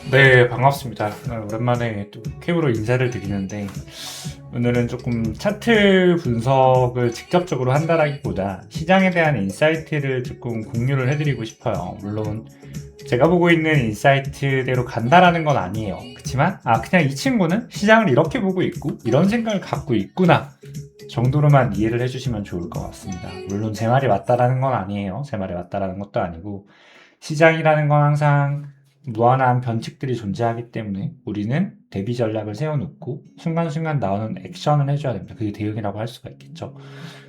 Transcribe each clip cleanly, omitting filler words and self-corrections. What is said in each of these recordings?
네, 반갑습니다. 오랜만에 또 캠으로 인사를 드리는데, 오늘은 조금 차트 분석을 직접적으로 한다라기보다 시장에 대한 인사이트를 조금 공유를 해드리고 싶어요. 물론 제가 보고 있는 인사이트대로 간다라는 건 아니에요. 그렇지만 그냥 이 친구는 시장을 이렇게 보고 있고 이런 생각을 갖고 있구나 정도로만 이해를 해주시면 좋을 것 같습니다. 물론 제 말이 맞다라는 건 아니에요. 제 말이 맞다라는 것도 아니고, 시장이라는 건 항상 무한한 변칙들이 존재하기 때문에 우리는 대비 전략을 세워놓고 순간순간 나오는 액션을 해줘야 됩니다. 그게 대응이라고 할 수가 있겠죠.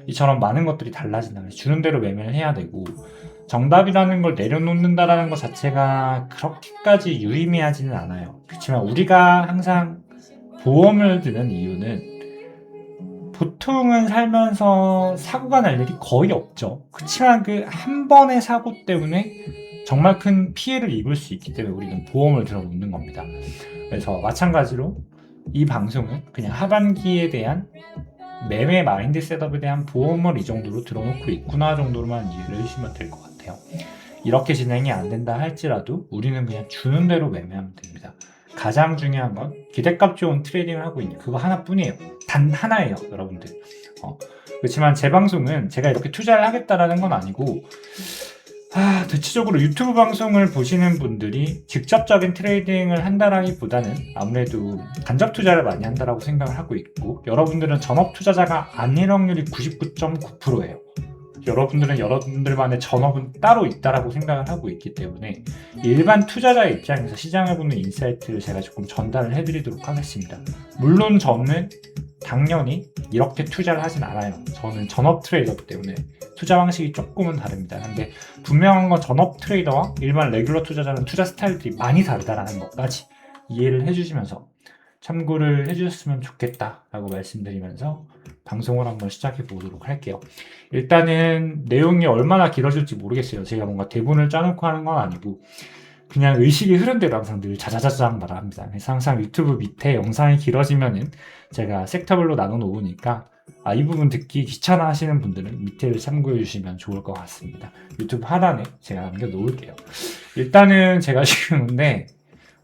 이처럼 많은 것들이 달라진다. 그래서 주는 대로 매매를 해야 되고, 정답이라는 걸 내려놓는다라는 것 자체가 그렇게까지 유의미하지는 않아요. 그렇지만 우리가 항상 보험을 드는 이유는, 보통은 살면서 사고가 날 일이 거의 없죠. 그렇지만 그 한 번의 사고 때문에 정말 큰 피해를 입을 수 있기 때문에 우리는 보험을 들어놓는 겁니다. 그래서 마찬가지로 이 방송은 그냥 하반기에 대한 매매 마인드 셋업에 대한 보험을 이 정도로 들어놓고 있구나 정도로만 이해를 해주시면 될 것 같아요. 이렇게 진행이 안 된다 할지라도 우리는 그냥 주는 대로 매매하면 됩니다. 가장 중요한 건 기대값 좋은 트레이딩을 하고 있는 그거 하나뿐이에요. 단 하나예요, 여러분들. 그렇지만 제 방송은 제가 이렇게 투자를 하겠다라는 건 아니고, 대체적으로 유튜브 방송을 보시는 분들이 직접적인 트레이딩을 한다라기보다는 아무래도 간접 투자를 많이 한다라고 생각을 하고 있고, 여러분들은 전업 투자자가 아닐 확률이 99.9%예요. 여러분들은 여러분들만의 전업은 따로 있다라고 생각을 하고 있기 때문에 일반 투자자의 입장에서 시장을 보는 인사이트를 제가 조금 전달을 해드리도록 하겠습니다. 물론 저는 당연히 이렇게 투자를 하진 않아요. 저는 전업 트레이더이기 때문에 투자 방식이 조금은 다릅니다. 근데 분명한 건 전업 트레이더와 일반 레귤러 투자자는 투자 스타일들이 많이 다르다라는 것까지 이해를 해주시면서 참고를 해주셨으면 좋겠다라고 말씀드리면서 방송을 한번 시작해 보도록 할게요. 일단은 내용이 얼마나 길어질지 모르겠어요. 제가 뭔가 대본을 짜놓고 하는 건 아니고 그냥 의식이 흐른 대로 항상 늘 자자자장 말합니다. 그래서 항상 유튜브 밑에 영상이 길어지면은 제가 섹터별로 나눠 놓으니까 이 부분 듣기 귀찮아 하시는 분들은 밑에를 참고해 주시면 좋을 것 같습니다. 유튜브 하단에 제가 남겨 놓을게요. 일단은 제가 지금 근데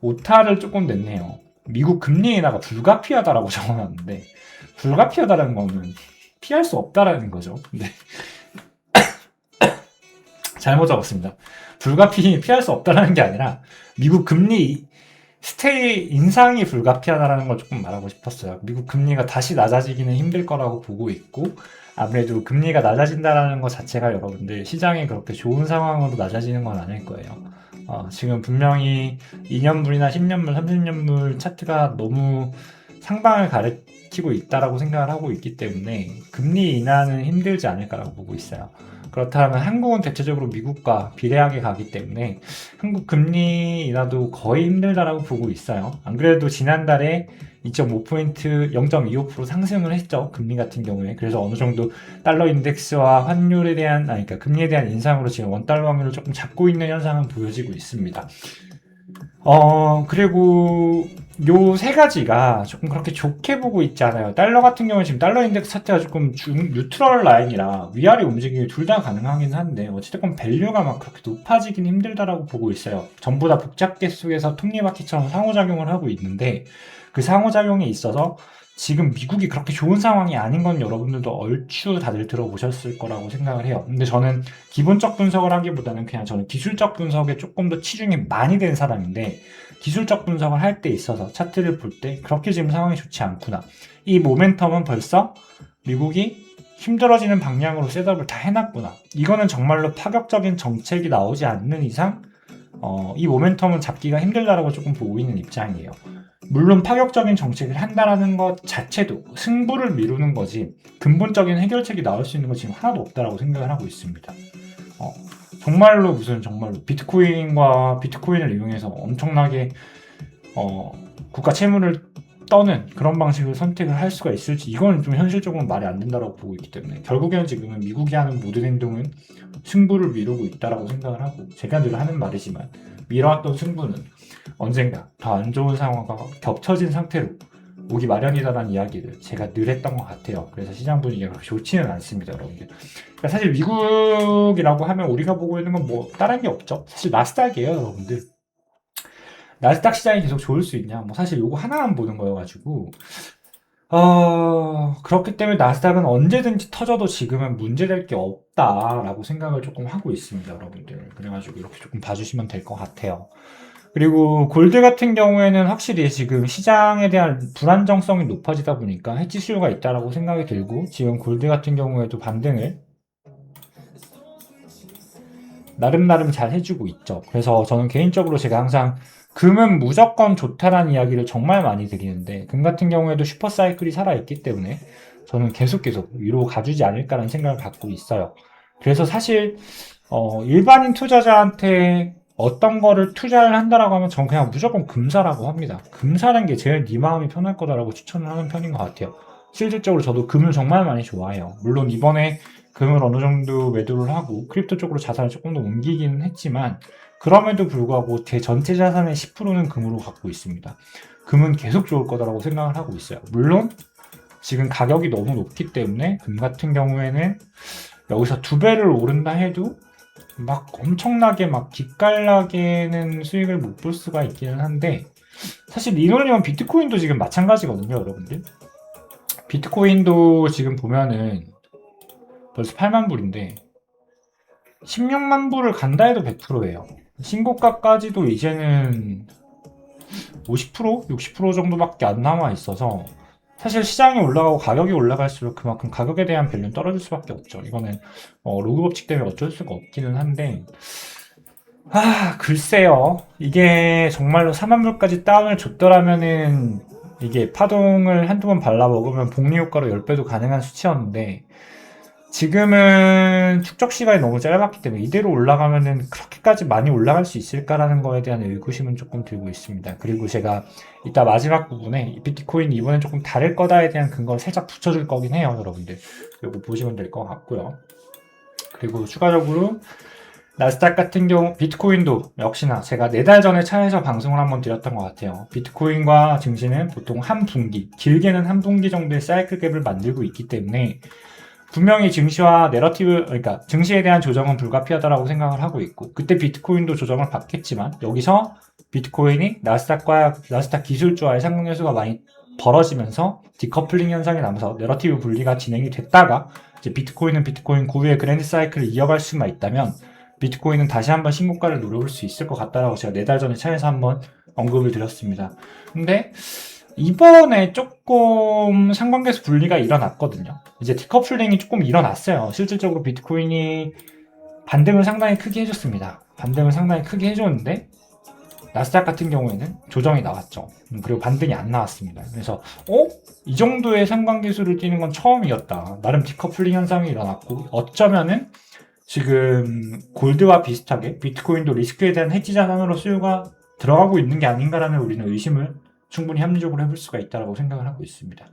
오타를 조금 냈네요. 미국 금리 인하가 불가피하다라고 적어놨는데, 불가피하다라는 거는 피할 수 없다라는 거죠. 근데 잘못 적었습니다. 피할 수 없다라는 게 아니라 미국 금리 스테이 인상이 불가피하다라는 걸 조금 말하고 싶었어요. 미국 금리가 다시 낮아지기는 힘들 거라고 보고 있고, 아무래도 금리가 낮아진다라는 것 자체가 여러분들 시장이 그렇게 좋은 상황으로 낮아지는 건 아닐 거예요. 지금 분명히 2년물이나 10년물, 30년물 차트가 너무 상방을 가리키고 있다라고 생각을 하고 있기 때문에 금리 인하는 힘들지 않을까라고 보고 있어요. 그렇다면 한국은 대체적으로 미국과 비례하게 가기 때문에 한국 금리 인하도 거의 힘들다라고 보고 있어요. 안 그래도 지난달에 2.5포인트 0.25% 상승을 했죠. 금리 같은 경우에. 그래서 어느 정도 달러 인덱스와 환율에 대한, 그러니까 금리에 대한 인상으로 지금 원달러 환율을 조금 잡고 있는 현상은 보여지고 있습니다. 그리고 요 세 가지가 조금 그렇게 좋게 보고 있지 않아요. 달러 같은 경우는 지금 달러 인덱스 차트가 조금 뉴트럴 라인이라 위아래 움직임이 둘 다 가능하긴 한데, 어찌됐건 밸류가 막 그렇게 높아지긴 힘들다라고 보고 있어요. 전부 다 복잡계 속에서 톱니바퀴처럼 상호작용을 하고 있는데, 그 상호작용에 있어서 지금 미국이 그렇게 좋은 상황이 아닌 건 여러분들도 얼추 다들 들어보셨을 거라고 생각을 해요. 근데 저는 기본적 분석을 하기보다는 그냥 저는 기술적 분석에 조금 더 치중이 많이 된 사람인데, 기술적 분석을 할 때 있어서 차트를 볼 때 그렇게 지금 상황이 좋지 않구나. 이 모멘텀은 벌써 미국이 힘들어지는 방향으로 셋업을 다 해놨구나. 이거는 정말로 파격적인 정책이 나오지 않는 이상 이 모멘텀은 잡기가 힘들다라고 조금 보고 있는 입장이에요. 물론 파격적인 정책을 한다라는 것 자체도 승부를 미루는 거지 근본적인 해결책이 나올 수 있는 건 지금 하나도 없다라고 생각을 하고 있습니다. 정말로 비트코인을 이용해서 엄청나게 국가 채무를 떠는 그런 방식을 선택을 할 수가 있을지, 이건 좀 현실적으로 말이 안 된다고 보고 있기 때문에 결국에는 지금은 미국이 하는 모든 행동은 승부를 미루고 있다라고 생각을 하고, 제가 늘 하는 말이지만 미뤄왔던 승부는 언젠가 더 안 좋은 상황과 겹쳐진 상태로 오기 마련이다라는 이야기를 제가 늘 했던 것 같아요. 그래서 시장 분위기가 그렇게 좋지는 않습니다, 여러분들. 그러니까 사실 미국이라고 하면 우리가 보고 있는 건 뭐 다른 게 없죠. 사실 나스닥이에요, 여러분들. 나스닥 시장이 계속 좋을 수 있냐? 뭐 사실 요거 하나만 보는 거여가지고, 그렇기 때문에 나스닥은 언제든지 터져도 지금은 문제될 게 없다라고 생각을 조금 하고 있습니다, 여러분들. 그래가지고 이렇게 조금 봐주시면 될 것 같아요. 그리고 골드 같은 경우에는 확실히 지금 시장에 대한 불안정성이 높아지다 보니까 해지 수요가 있다라고 생각이 들고, 지금 골드 같은 경우에도 반등을 나름 잘 해주고 있죠. 그래서 저는 개인적으로 제가 항상 금은 무조건 좋다라는 이야기를 정말 많이 드리는데, 금 같은 경우에도 슈퍼사이클이 살아있기 때문에 저는 계속 위로 가주지 않을까라는 생각을 갖고 있어요. 그래서 사실 일반인 투자자한테 어떤 거를 투자를 한다라고 하면 저는 그냥 무조건 금사라고 합니다. 금사라는 게 제일 네 마음이 편할 거다라고 추천을 하는 편인 것 같아요. 실질적으로 저도 금을 정말 많이 좋아해요. 물론 이번에 금을 어느 정도 매도를 하고 크립토 쪽으로 자산을 조금 더 옮기기는 했지만, 그럼에도 불구하고 제 전체 자산의 10%는 금으로 갖고 있습니다. 금은 계속 좋을 거다라고 생각을 하고 있어요. 물론 지금 가격이 너무 높기 때문에 금 같은 경우에는 여기서 2배를 오른다 해도 막 엄청나게 막 기깔나게는 수익을 못 볼 수가 있기는 한데, 사실 이러려면 비트코인도 지금 마찬가지거든요, 여러분들. 비트코인도 지금 보면은 벌써 8만 불인데 16만 불을 간다 해도 100%예요. 신고가까지도 이제는 50%? 60% 정도밖에 안 남아 있어서, 사실 시장이 올라가고 가격이 올라갈수록 그만큼 가격에 대한 밸류는 떨어질 수밖에 없죠. 이거는 로그 법칙 때문에 어쩔 수가 없기는 한데, 글쎄요. 이게 정말로 4만 불까지 다운을 줬더라면은 이게 파동을 한두 번 발라 먹으면 복리 효과로 10배도 가능한 수치였는데, 지금은 축적 시간이 너무 짧았기 때문에 이대로 올라가면은 그렇게까지 많이 올라갈 수 있을까라는 거에 대한 의구심은 조금 들고 있습니다. 그리고 제가 이따 마지막 부분에 비트코인이 이번엔 조금 다를 거다에 대한 근거를 살짝 붙여줄 거긴 해요, 여러분들. 이거 보시면 될 것 같고요. 그리고 추가적으로 나스닥 같은 경우 비트코인도 역시나 제가 4달 전에 차에서 방송을 한번 드렸던 것 같아요. 비트코인과 증시는 보통 한 분기, 길게는 한 분기 정도의 사이클 갭을 만들고 있기 때문에 분명히 증시와 내러티브, 그러니까 증시에 대한 조정은 불가피하다라고 생각을 하고 있고, 그때 비트코인도 조정을 받겠지만 여기서 비트코인이 나스닥 기술주와의 상승연수가 많이 벌어지면서 디커플링 현상이 나면서 내러티브 분리가 진행이 됐다가 이제 비트코인은 비트코인 고유의 그랜드 사이클을 이어갈 수만 있다면 비트코인은 다시 한번 신고가를 노려볼 수 있을 것 같다라고 제가 4달 전에 차에서 한번 언급을 드렸습니다. 근데 이번에 조금 상관계수 분리가 일어났거든요. 이제 디커플링이 조금 일어났어요. 실질적으로 비트코인이 반등을 상당히 크게 해줬습니다. 반등을 상당히 크게 해줬는데 나스닥 같은 경우에는 조정이 나왔죠. 그리고 반등이 안 나왔습니다. 그래서 이 정도의 상관계수를 띄는 건 처음이었다. 나름 디커플링 현상이 일어났고, 어쩌면은 지금 골드와 비슷하게 비트코인도 리스크에 대한 해지 자산으로 수요가 들어가고 있는 게 아닌가라는 우리는 의심을 충분히 합리적으로 해볼 수가 있다고 생각을 하고 있습니다.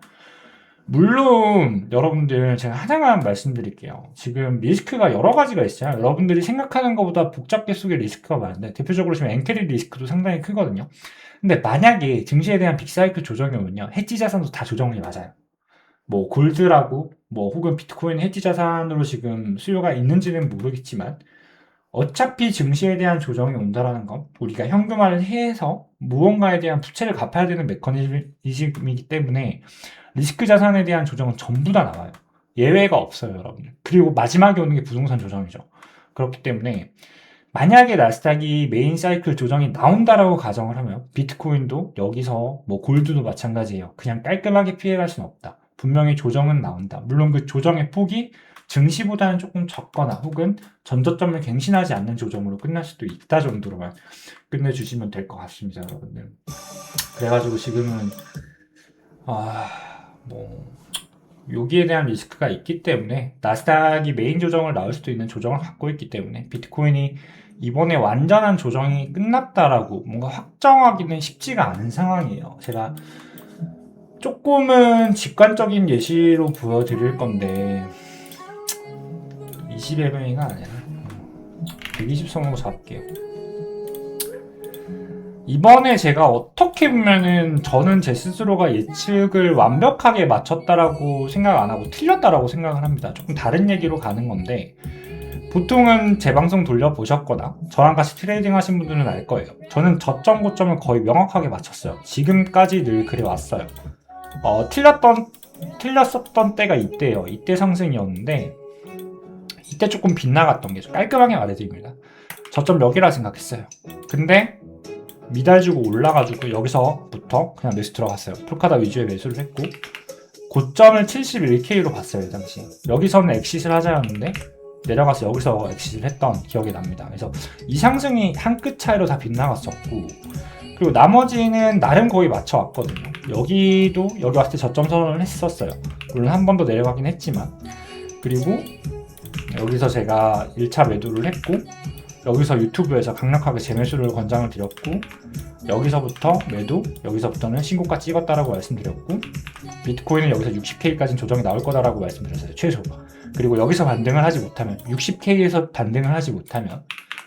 물론 여러분들 제가 하나만 말씀드릴게요. 지금 리스크가 여러 가지가 있어요. 여러분들이 생각하는 것보다 복잡계 속에 리스크가 많은데, 대표적으로 지금 엔캐리 리스크도 상당히 크거든요. 근데 만약에 증시에 대한 빅사이클 조정이 오면요, 해지 자산도 다 조정이 맞아요. 뭐 골드라고 뭐 혹은 비트코인 해지 자산으로 지금 수요가 있는지는 모르겠지만, 어차피 증시에 대한 조정이 온다라는 건 우리가 현금화를 해서 무언가에 대한 부채를 갚아야 되는 메커니즘이기 때문에 리스크 자산에 대한 조정은 전부 다 나와요. 예외가 없어요, 여러분. 그리고 마지막에 오는 게 부동산 조정이죠. 그렇기 때문에 만약에 나스닥이 메인 사이클 조정이 나온다라고 가정을 하면 비트코인도 여기서 뭐 골드도 마찬가지예요. 그냥 깔끔하게 피해갈 수는 없다. 분명히 조정은 나온다. 물론 그 조정의 폭이 증시보다는 조금 적거나 혹은 전저점을 갱신하지 않는 조정으로 끝날 수도 있다 정도로만 끝내주시면 될 것 같습니다, 여러분들. 그래가지고 지금은 뭐 여기에 대한 리스크가 있기 때문에 나스닥이 메인 조정을 나올 수도 있는 조정을 갖고 있기 때문에 비트코인이 이번에 완전한 조정이 끝났다라고 뭔가 확정하기는 쉽지가 않은 상황이에요. 제가 조금은 직관적인 예시로 보여드릴 건데 20MA가 아니라 120선으로 잡을게요. 이번에 제가 어떻게 보면은 저는 제 스스로가 예측을 완벽하게 맞췄다라고 생각 안 하고 틀렸다라고 생각을 합니다. 조금 다른 얘기로 가는 건데, 보통은 제 방송 돌려보셨거나 저랑 같이 트레이딩 하신 분들은 알 거예요. 저는 저점 고점을 거의 명확하게 맞췄어요. 지금까지 늘 그래 왔어요. 틀렸었던 때가 이때예요. 이때 상승이었는데 이때 조금 빗나갔던 게 좀 깔끔하게 말해드립니다. 저점 여기라 생각했어요. 근데 미달주고 올라가지고 여기서부터 그냥 매수 들어갔어요. 풀카다 위주의 매수를 했고 고점을 71K로 봤어요. 이 당시 여기서는 엑시스를 하자였는데 내려가서 여기서 엑시스를 했던 기억이 납니다. 그래서 이 상승이 한 끗 차이로 다 빗나갔었고, 그리고 나머지는 나름 거의 맞춰왔거든요. 여기도 여기 왔을 때 저점 선언을 했었어요. 물론 한 번 더 내려가긴 했지만. 그리고 여기서 제가 1차 매도를 했고, 여기서 유튜브에서 강력하게 재매수를 권장을 드렸고, 여기서부터 매도, 여기서부터는 신고가 찍었다라고 말씀드렸고, 비트코인은 여기서 60K까지는 조정이 나올 거다라고 말씀드렸어요. 최소. 그리고 여기서 반등을 하지 못하면, 60K에서 반등을 하지 못하면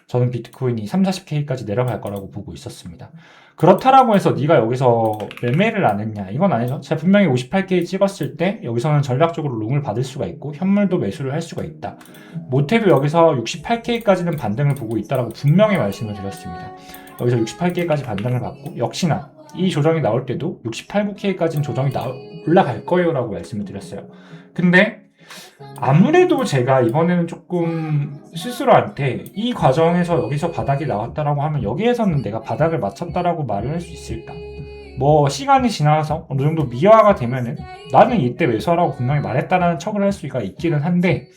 저는 비트코인이 3, 40K까지 내려갈 거라고 보고 있었습니다. 그렇다라고 해서 네가 여기서 매매를 안 했냐? 이건 아니죠. 제가 분명히 58K 찍었을 때 여기서는 전략적으로 롱을 받을 수가 있고 현물도 매수를 할 수가 있다. 못해도 여기서 68K까지는 반등을 보고 있다라고 분명히 말씀을 드렸습니다. 여기서 68K까지 반등을 받고 역시나 이 조정이 나올 때도 68, 9K까지는 조정이 올라갈 거예요 라고 말씀을 드렸어요. 근데 아무래도 제가 이번에는 조금 스스로한테 이 과정에서 여기서 바닥이 나왔다라고 하면 여기에서는 내가 바닥을 맞췄다라고 말을 할 수 있을까? 뭐 시간이 지나서 어느 정도 미화가 되면은 나는 이때 매수하라고 분명히 말했다라는 척을 할 수가 있기는 한데,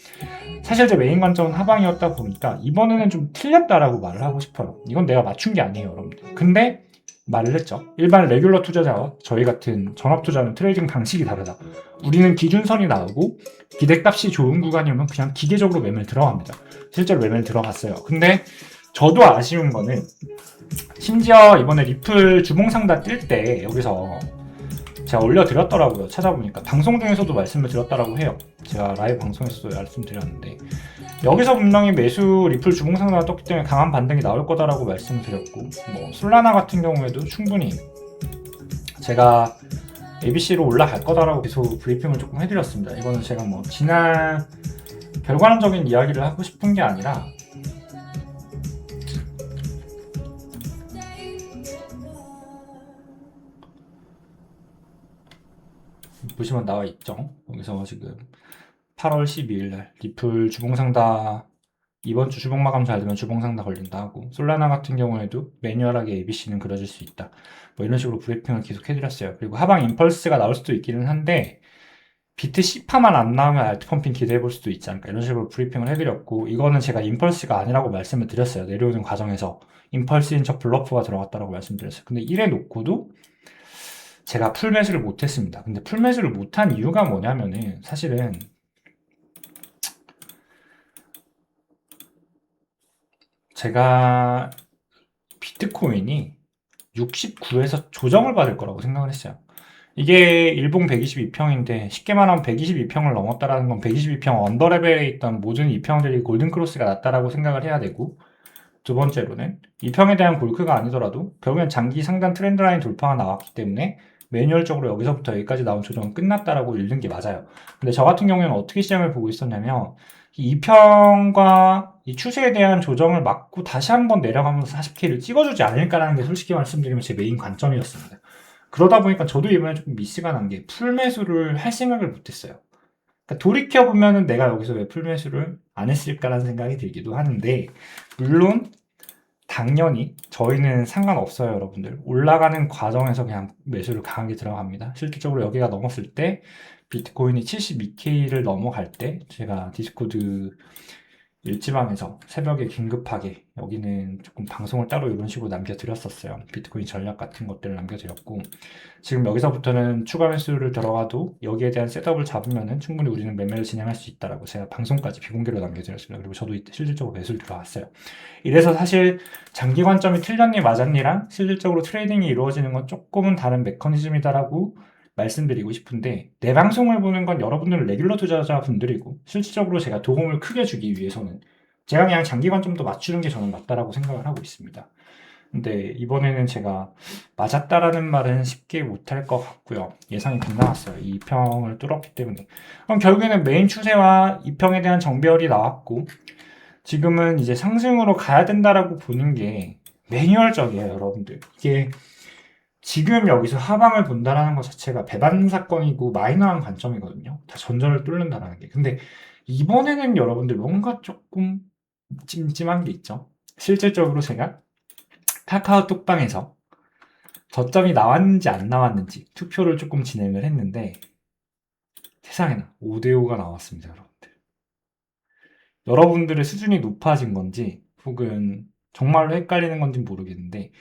사실 제 메인 관점은 하방이었다 보니까 이번에는 좀 틀렸다라고 말을 하고 싶어요. 이건 내가 맞춘 게 아니에요, 여러분들. 근데 말을 했죠. 일반 레귤러 투자자와 저희 같은 전업 투자는 트레이딩 방식이 다르다. 우리는 기준선이 나오고 기대값이 좋은 구간이 오면 그냥 기계적으로 매매를 들어갑니다. 실제로 매매를 들어갔어요. 근데 저도 아쉬운 거는 심지어 이번에 리플 주봉상다 뜰 때 여기서 제가 올려드렸더라고요. 찾아보니까 방송 중에서도 말씀을 드렸다라고 해요. 제가 라이브 방송에서도 말씀드렸는데 여기서 분명히 매수 리플 주봉상단가 떴기 때문에 강한 반등이 나올 거다라고 말씀을 드렸고, 뭐 솔라나 같은 경우에도 충분히 제가 ABC로 올라갈 거다라고 계속 브리핑을 조금 해드렸습니다. 이거는 제가 뭐 지난 결과론적인 이야기를 하고 싶은 게 아니라 보시면 나와 있죠. 여기서 지금 8월 12일 날 리플 주봉상다 이번 주 주봉 마감 잘 되면 주봉상다 걸린다 하고, 솔라나 같은 경우에도 매뉴얼하게 ABC는 그려질 수 있다. 뭐 이런 식으로 브리핑을 계속 해드렸어요. 그리고 하방 임펄스가 나올 수도 있기는 한데 비트 C파만 안 나오면 알트 펌핑 기대해 볼 수도 있지 않을까, 이런 식으로 브리핑을 해드렸고, 이거는 제가 임펄스가 아니라고 말씀을 드렸어요. 내려오는 과정에서 임펄스인 척 블러프가 들어갔다라고 말씀드렸어요. 근데 이래 놓고도 제가 풀매수를 못했습니다. 근데 풀매수를 못한 이유가 뭐냐면은 사실은 제가 비트코인이 69에서 조정을 받을 거라고 생각을 했어요. 이게 일봉 122평인데 쉽게 말하면 122평을 넘었다라는 건 122평 언더레벨에 있던 모든 2평들이 골든크로스가 났다라고 생각을 해야 되고, 두 번째로는 2평에 대한 골크가 아니더라도 결국엔 장기 상단 트렌드 라인 돌파가 나왔기 때문에 매뉴얼적으로 여기서부터 여기까지 나온 조정은 끝났다라고 읽는 게 맞아요. 근데 저 같은 경우에는 어떻게 시장을 보고 있었냐면 이 2평과 이 추세에 대한 조정을 막고 다시 한번 내려가면서 40K를 찍어주지 않을까라는 게 솔직히 말씀드리면 제 메인 관점이었습니다. 그러다 보니까 저도 이번에 조금 미스가 난 게 풀매수를 할 생각을 못했어요. 그러니까 돌이켜보면은 내가 여기서 왜 풀매수를 안 했을까라는 생각이 들기도 하는데, 물론 당연히 저희는 상관없어요, 여러분들. 올라가는 과정에서 그냥 매수를 강하게 들어갑니다. 실질적으로 여기가 넘었을 때 비트코인이 72K를 넘어갈 때 제가 디스코드 일지방에서 새벽에 긴급하게, 여기는 조금 방송을 따로 이런 식으로 남겨드렸었어요. 비트코인 전략 같은 것들을 남겨드렸고, 지금 여기서부터는 추가 매수를 들어가도 여기에 대한 셋업을 잡으면은 충분히 우리는 매매를 진행할 수 있다라고 제가 방송까지 비공개로 남겨드렸습니다. 그리고 저도 실질적으로 매수를 들어갔어요. 이래서 사실 장기 관점이 틀렸니 맞았니랑 실질적으로 트레이딩이 이루어지는 건 조금은 다른 메커니즘이다라고 말씀드리고 싶은데, 내 방송을 보는 건 여러분들은 레귤러 투자자분들이고 실질적으로 제가 도움을 크게 주기 위해서는 제가 그냥 장기 관점도 맞추는 게 저는 맞다라고 생각을 하고 있습니다. 근데 이번에는 제가 맞았다라는 말은 쉽게 못할 것 같고요. 예상이 빗나갔어요. 이 2평을 뚫었기 때문에. 그럼 결국에는 메인 추세와 2평에 대한 정배열이 나왔고, 지금은 이제 상승으로 가야 된다라고 보는 게 매뉴얼적이에요, 여러분들. 이게 지금 여기서 하방을 본다라는 것 자체가 배반 사건이고 마이너한 관점이거든요. 다 전전을 뚫는다라는 게. 근데 이번에는 여러분들 뭔가 조금 찜찜한 게 있죠. 실질적으로 제가 카카오톡방에서 저점이 나왔는지 안 나왔는지 투표를 조금 진행을 했는데 세상에나 5대5가 나왔습니다, 여러분들. 여러분들의 수준이 높아진 건지 혹은 정말로 헷갈리는 건지 모르겠는데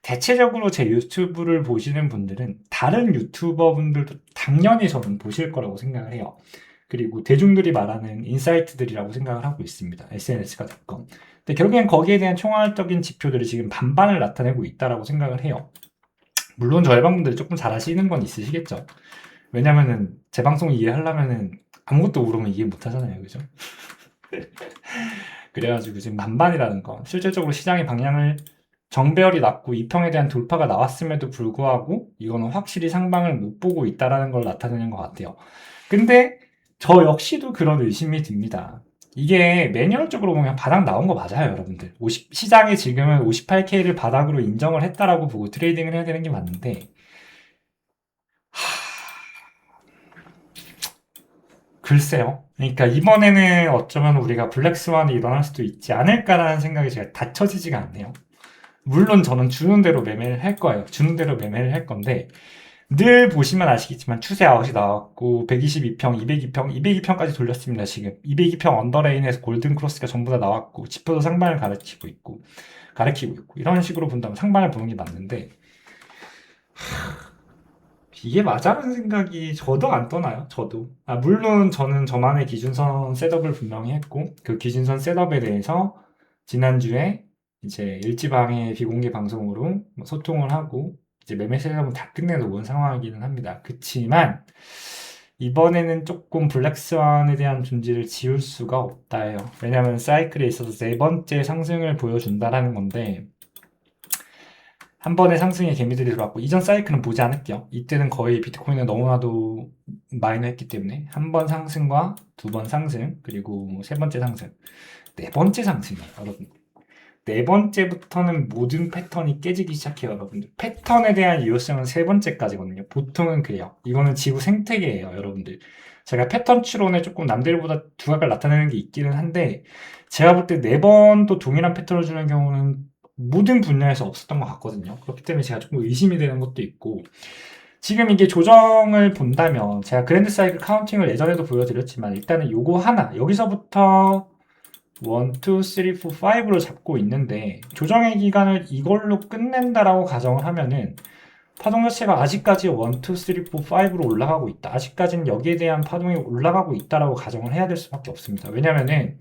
대체적으로 제 유튜브를 보시는 분들은 다른 유튜버 분들도 당연히 저는 보실 거라고 생각을 해요. 그리고 대중들이 말하는 인사이트들이라고 생각을 하고 있습니다. SNS가 됐건. 근데 결국엔 거기에 대한 총괄적인 지표들이 지금 반반을 나타내고 있다라고 생각을 해요. 물론 저 일반분들이 조금 잘 아시는 건 있으시겠죠. 왜냐면은 제 방송 이해하려면은 아무것도 모르면 이해 못 하잖아요. 그죠? 그래가지고 지금 반반이라는 건 실질적으로 시장의 방향을 정배열이 났고 2평에 대한 돌파가 나왔음에도 불구하고 이거는 확실히 상방을 못 보고 있다라는 걸 나타내는 것 같아요. 근데 저 역시도 그런 의심이 듭니다. 이게 매뉴얼적으로 보면 바닥 나온 거 맞아요, 여러분들. 시장이 지금은 58K를 바닥으로 인정을 했다라고 보고 트레이딩을 해야 되는 게 맞는데, 글쎄요. 그러니까 이번에는 어쩌면 우리가 블랙스완이 일어날 수도 있지 않을까라는 생각이 제가 닫혀지지가 않네요. 물론 저는 주는 대로 매매를 할 거예요. 주는 대로 매매를 할 건데, 늘 보시면 아시겠지만 추세 아웃이 나왔고 122평, 202평, 202평까지 돌렸습니다. 지금 202평 언더레인에서 골든 크로스가 전부 다 나왔고 지표도 상반을 가리키고 있고 이런 식으로 본다면 상반을 보는 게 맞는데 이게 맞아라는 생각이 저도 안 떠나요. 저도. 물론 저는 저만의 기준선 셋업을 분명히 했고 그 기준선 셋업에 대해서 지난주에 이제 일지방의 비공개 방송으로 소통을 하고 이제 매매 셋업은 다 끝내놓은 상황이기는 합니다. 그치만 이번에는 조금 블랙스완에 대한 존재를 지울 수가 없다예요. 왜냐하면 사이클에 있어서 네 번째 상승을 보여준다라는 건데 한 번의 상승의 개미들이 들어왔고 이전 사이클은 보지 않을게요. 이때는 거의 비트코인은 너무나도 마이너했기 때문에 한 번 상승과 두 번 상승 그리고 세 번째 상승 네 번째 상승이에요, 여러분. 네 번째부터는 모든 패턴이 깨지기 시작해요, 여러분들. 패턴에 대한 유효성은 세 번째까지거든요. 보통은 그래요. 이거는 지구 생태계예요, 여러분들. 제가 패턴 추론에 조금 남들보다 두각을 나타내는 게 있기는 한데 제가 볼 때 네 번도 동일한 패턴을 주는 경우는 모든 분야에서 없었던 것 같거든요. 그렇기 때문에 제가 조금 의심이 되는 것도 있고 지금 이게 조정을 본다면 제가 그랜드 사이클 카운팅을 예전에도 보여드렸지만 일단은 요거 하나 여기서부터 1, 2, 3, 4, 5로 잡고 있는데 조정의 기간을 이걸로 끝낸다라고 가정을 하면은 파동 자체가 아직까지 1, 2, 3, 4, 5로 올라가고 있다. 아직까지는 여기에 대한 파동이 올라가고 있다라고 가정을 해야 될 수밖에 없습니다. 왜냐면은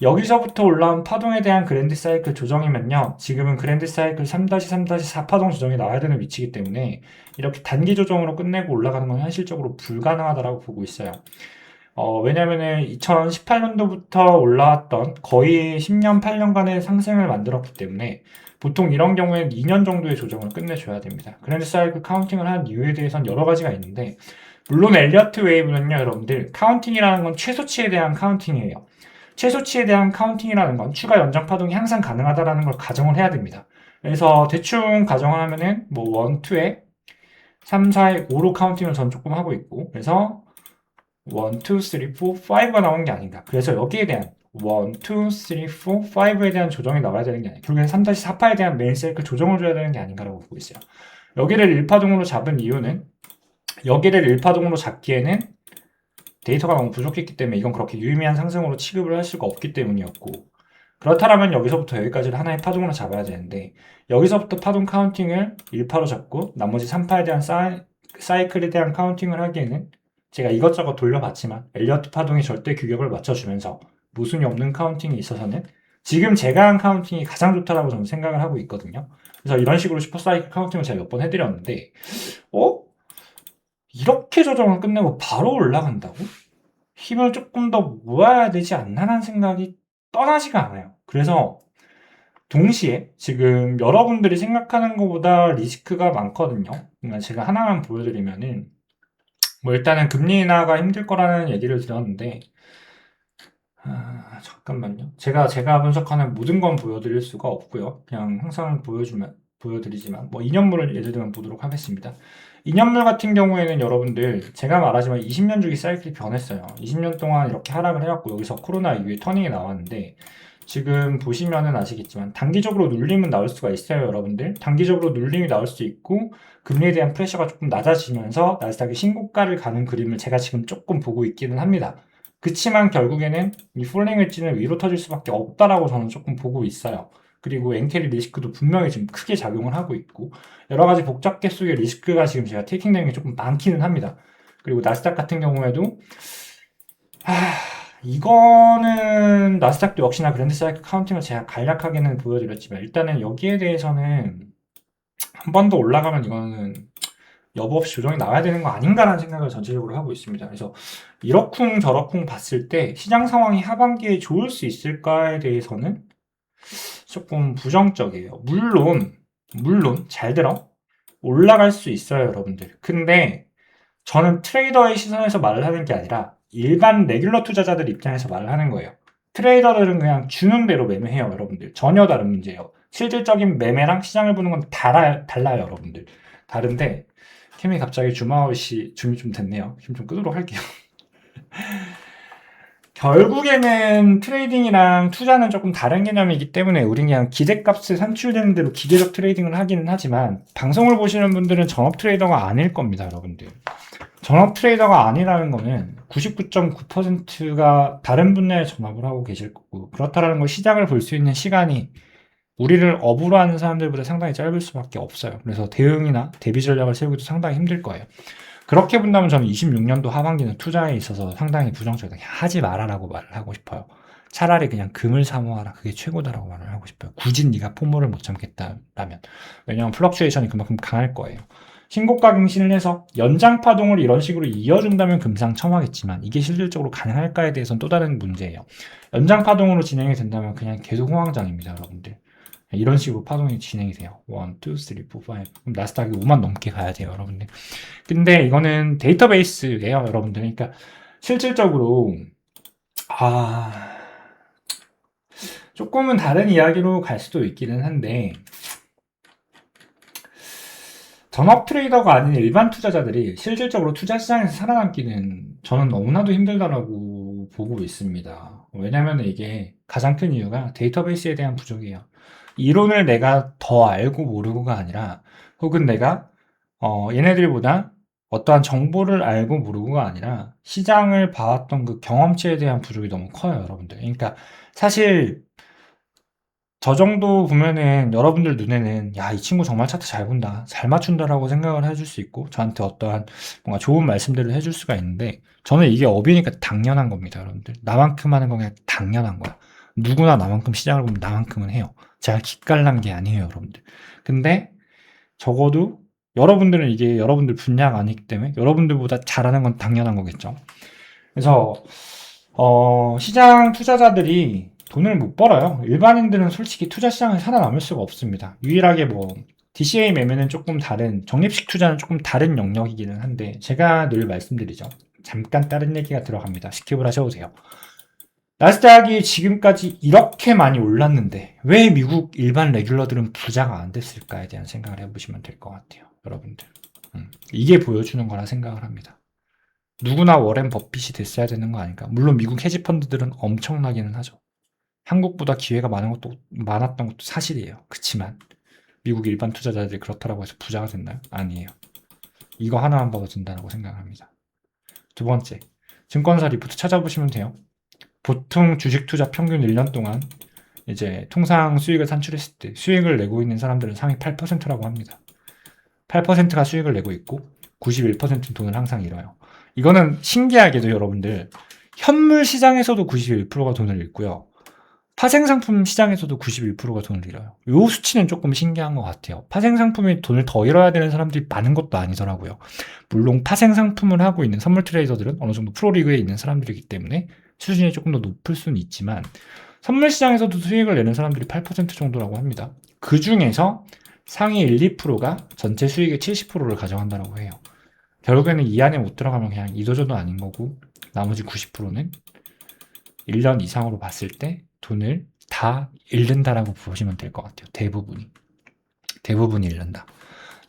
여기서부터 올라온 파동에 대한 그랜드 사이클 조정이면요. 지금은 그랜드 사이클 3-3-4 파동 조정이 나와야 되는 위치이기 때문에 이렇게 단기 조정으로 끝내고 올라가는 건 현실적으로 불가능하다라고 보고 있어요. 왜냐면은 2018년도부터 올라왔던 거의 10년, 8년간의 상승을 만들었기 때문에 보통 이런 경우에는 2년 정도의 조정을 끝내줘야 됩니다. 그랜드 사이클 카운팅을 한 이유에 대해서는 여러 가지가 있는데 물론 엘리어트 웨이브는요, 여러분들 카운팅이라는 건 최소치에 대한 카운팅이에요. 최소치에 대한 카운팅이라는 건 추가 연장 파동이 항상 가능하다라는 걸 가정을 해야 됩니다. 그래서 대충 가정을 하면은 뭐 1, 2에 3, 4에 5로 카운팅을 전 조금 하고 있고 그래서 1, 2, 3, 4, 5가 나오는 게 아닌가. 그래서 여기에 대한 1, 2, 3, 4, 5에 대한 조정이 나와야 되는 게 아니라 결국엔 3-4파에 대한 메인 사이클 조정을 줘야 되는 게 아닌가라고 보고 있어요. 여기를 1파동으로 잡은 이유는 여기를 1파동으로 잡기에는 데이터가 너무 부족했기 때문에 이건 그렇게 유의미한 상승으로 취급을 할 수가 없기 때문이었고 그렇다면 여기서부터 여기까지를 하나의 파동으로 잡아야 되는데 여기서부터 파동 카운팅을 1파로 잡고 나머지 3파에 대한 사이클에 대한 카운팅을 하기에는 제가 이것저것 돌려봤지만 엘리어트 파동이 절대 규격을 맞춰주면서 모순이 없는 카운팅이 있어서는 지금 제가 한 카운팅이 가장 좋다라고 저는 생각을 하고 있거든요. 그래서 이런 식으로 슈퍼사이클 카운팅을 제가 몇 번 해드렸는데 이렇게 조정을 끝내고 바로 올라간다고? 힘을 조금 더 모아야 되지 않나라는 생각이 떠나지가 않아요. 그래서 동시에 지금 여러분들이 생각하는 것보다 리스크가 많거든요. 그러니까 제가 하나만 보여드리면은 뭐 일단은 금리 인하가 힘들 거라는 얘기를 들었는데 잠깐만요. 제가 분석하는 모든 건 보여드릴 수가 없고요. 그냥 항상 보여드리지만 뭐 2년물을 예를 들면 보도록 하겠습니다. 2년물 같은 경우에는 여러분들 제가 말하지만 20년 주기 사이클이 변했어요. 20년 동안 이렇게 하락을 해왔고 여기서 코로나 이후에 터닝이 나왔는데 지금 보시면은 아시겠지만 단기적으로 눌림은 나올 수가 있어요, 여러분들. 단기적으로 눌림이 나올 수 있고 금리에 대한 프레셔가 조금 낮아지면서 나스닥이 신고가를 가는 그림을 제가 지금 조금 보고 있기는 합니다. 그치만 결국에는 이 폴링 웨지는 위로 터질 수밖에 없다라고 저는 조금 보고 있어요. 그리고 엔캐리 리스크도 분명히 지금 크게 작용을 하고 있고 여러 가지 복잡계 속의 리스크가 지금 제가 테이킹되는 게 조금 많기는 합니다. 그리고 나스닥 같은 경우에도 이거는 나스닥도 역시나 그랜드 사이클 카운팅을 제가 간략하게는 보여드렸지만 일단은 여기에 대해서는 한 번 더 올라가면 이거는 여부 없이 조정이 나와야 되는 거 아닌가라는 생각을 전체적으로 하고 있습니다. 그래서 이러쿵 저러쿵 봤을 때 시장 상황이 하반기에 좋을 수 있을까에 대해서는 조금 부정적이에요. 물론 잘 들어 올라갈 수 있어요, 여러분들. 근데 저는 트레이더의 시선에서 말을 하는 게 아니라 일반 레귤러 투자자들 입장에서 말을 하는 거예요. 트레이더들은 그냥 주는 대로 매매해요, 여러분들. 전혀 다른 문제예요. 실질적인 매매랑 시장을 보는 건 달라요, 여러분들. 다른데 캠이 갑자기 줌아웃이 줌이 좀 됐네요. 힘 좀 끄도록 할게요. 결국에는 트레이딩이랑 투자는 조금 다른 개념이기 때문에 우린 그냥 기대값에 산출되는 대로 기계적 트레이딩을 하기는 하지만 방송을 보시는 분들은 전업 트레이더가 아닐 겁니다, 여러분들. 전업 트레이더가 아니라는 거는 99.9%가 다른 분야에 전업을 하고 계실 거고 그렇다라는 걸 시장을 볼 수 있는 시간이 우리를 업으로 하는 사람들보다 상당히 짧을 수밖에 없어요. 그래서 대응이나 대비 전략을 세우기도 상당히 힘들 거예요. 그렇게 본다면 저는 26년도 하반기는 투자에 있어서 상당히 부정적이다. 그냥 하지 말아라고 말을 하고 싶어요. 차라리 그냥 금을 사모하라. 그게 최고다라고 말을 하고 싶어요. 굳이 네가 포모를 못 참겠다라면. 왜냐하면 플럭추에이션이 그만큼 강할 거예요. 신고가 갱신을 해서 연장 파동을 이런 식으로 이어준다면 금상첨화겠지만 이게 실질적으로 가능할까에 대해서는 또 다른 문제예요. 연장 파동으로 진행이 된다면 그냥 계속 호황장입니다, 여러분들. 이런 식으로 파동이 진행이 돼요. 1, 2, 3, 4, 5. 그럼 나스닥이 5만 넘게 가야 돼요, 여러분들. 근데 이거는 데이터베이스예요, 여러분들. 그러니까 실질적으로 조금은 다른 이야기로 갈 수도 있기는 한데 전업 트레이더가 아닌 일반 투자자들이 실질적으로 투자 시장에서 살아남기는 저는 너무나도 힘들다라고 보고 있습니다. 왜냐면 이게 가장 큰 이유가 데이터베이스에 대한 부족이에요. 이론을 내가 더 알고 모르고가 아니라 혹은 내가 얘네들보다 어떠한 정보를 알고 모르고가 아니라 시장을 봐왔던 그 경험치에 대한 부족이 너무 커요, 여러분들. 그러니까 사실 저 정도 보면은 여러분들 눈에는 야, 이 친구 정말 차트 잘 본다, 잘 맞춘다라고 생각을 해줄 수 있고 저한테 어떠한 뭔가 좋은 말씀들을 해줄 수가 있는데 저는 이게 업이니까 당연한 겁니다, 여러분들. 나만큼 하는 건 그냥 당연한 거야. 누구나 나만큼 시장을 보면 나만큼은 해요. 제가 기깔난 게 아니에요, 여러분들. 근데 적어도 여러분들은 이게 여러분들 분야가 아니기 때문에 여러분들보다 잘하는 건 당연한 거겠죠. 그래서 시장 투자자들이 돈을 못 벌어요. 일반인들은 솔직히 투자 시장에 살아남을 수가 없습니다. 유일하게 뭐 DCA 매매는 조금 다른, 적립식 투자는 조금 다른 영역이기는 한데 제가 늘 말씀드리죠. 잠깐 다른 얘기가 들어갑니다. 스킵을 하셔도 돼요. 나스닥이 지금까지 이렇게 많이 올랐는데 왜 미국 일반 레귤러들은 부자가 안 됐을까에 대한 생각을 해보시면 될 것 같아요, 여러분들. 이게 보여주는 거라 생각을 합니다. 누구나 워렌 버핏이 됐어야 되는 거 아닐까? 물론 미국 헤지펀드들은 엄청나기는 하죠. 한국보다 기회가 많았던 것도 사실이에요. 그치만 미국 일반 투자자들이 그렇다고 해서 부자가 됐나요? 아니에요. 이거 하나만 봐도 된다고 생각합니다. 두 번째, 증권사 리포트 찾아보시면 돼요. 보통 주식 투자 평균 1년 동안 이제 통상 수익을 산출했을 때 수익을 내고 있는 사람들은 상위 8%라고 합니다. 8%가 수익을 내고 있고 91%는 돈을 항상 잃어요. 이거는 신기하게도 여러분들 현물 시장에서도 91%가 돈을 잃고요. 파생상품 시장에서도 91%가 돈을 잃어요. 요 수치는 조금 신기한 것 같아요. 파생상품이 돈을 더 잃어야 되는 사람들이 많은 것도 아니더라고요. 물론 파생상품을 하고 있는 선물 트레이더들은 어느 정도 프로리그에 있는 사람들이기 때문에 수준이 조금 더 높을 수는 있지만 선물 시장에서도 수익을 내는 사람들이 8% 정도라고 합니다. 그 중에서 상위 1, 2%가 전체 수익의 70%를 가져간다고 해요. 결국에는 이 안에 못 들어가면 그냥 이도저도 아닌 거고 나머지 90%는 1년 이상으로 봤을 때 돈을 다 잃는다라고 보시면 될 것 같아요. 대부분이 잃는다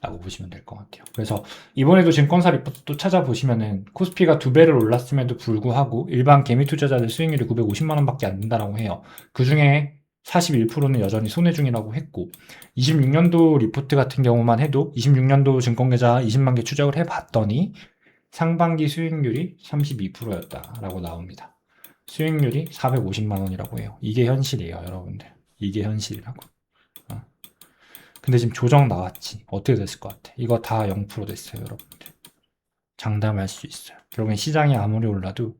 라고 보시면 될 것 같아요. 그래서 이번에도 증권사 리포트 또 찾아보시면은 코스피가 2배를 올랐음에도 불구하고 일반 개미 투자자들 수익률이 950만 원밖에 안 된다라고 해요. 그 중에 41%는 여전히 손해 중이라고 했고 26년도 리포트 같은 경우만 해도 26년도 증권계좌 20만 개 추적을 해봤더니 상반기 수익률이 32%였다라고 나옵니다. 수익률이 450만 원이라고 해요. 이게 현실이에요, 여러분들. 이게 현실이라고. 근데 지금 조정 나왔지. 어떻게 됐을 것 같아? 이거 다 0% 됐어요, 여러분들. 장담할 수 있어요. 결국엔 시장이 아무리 올라도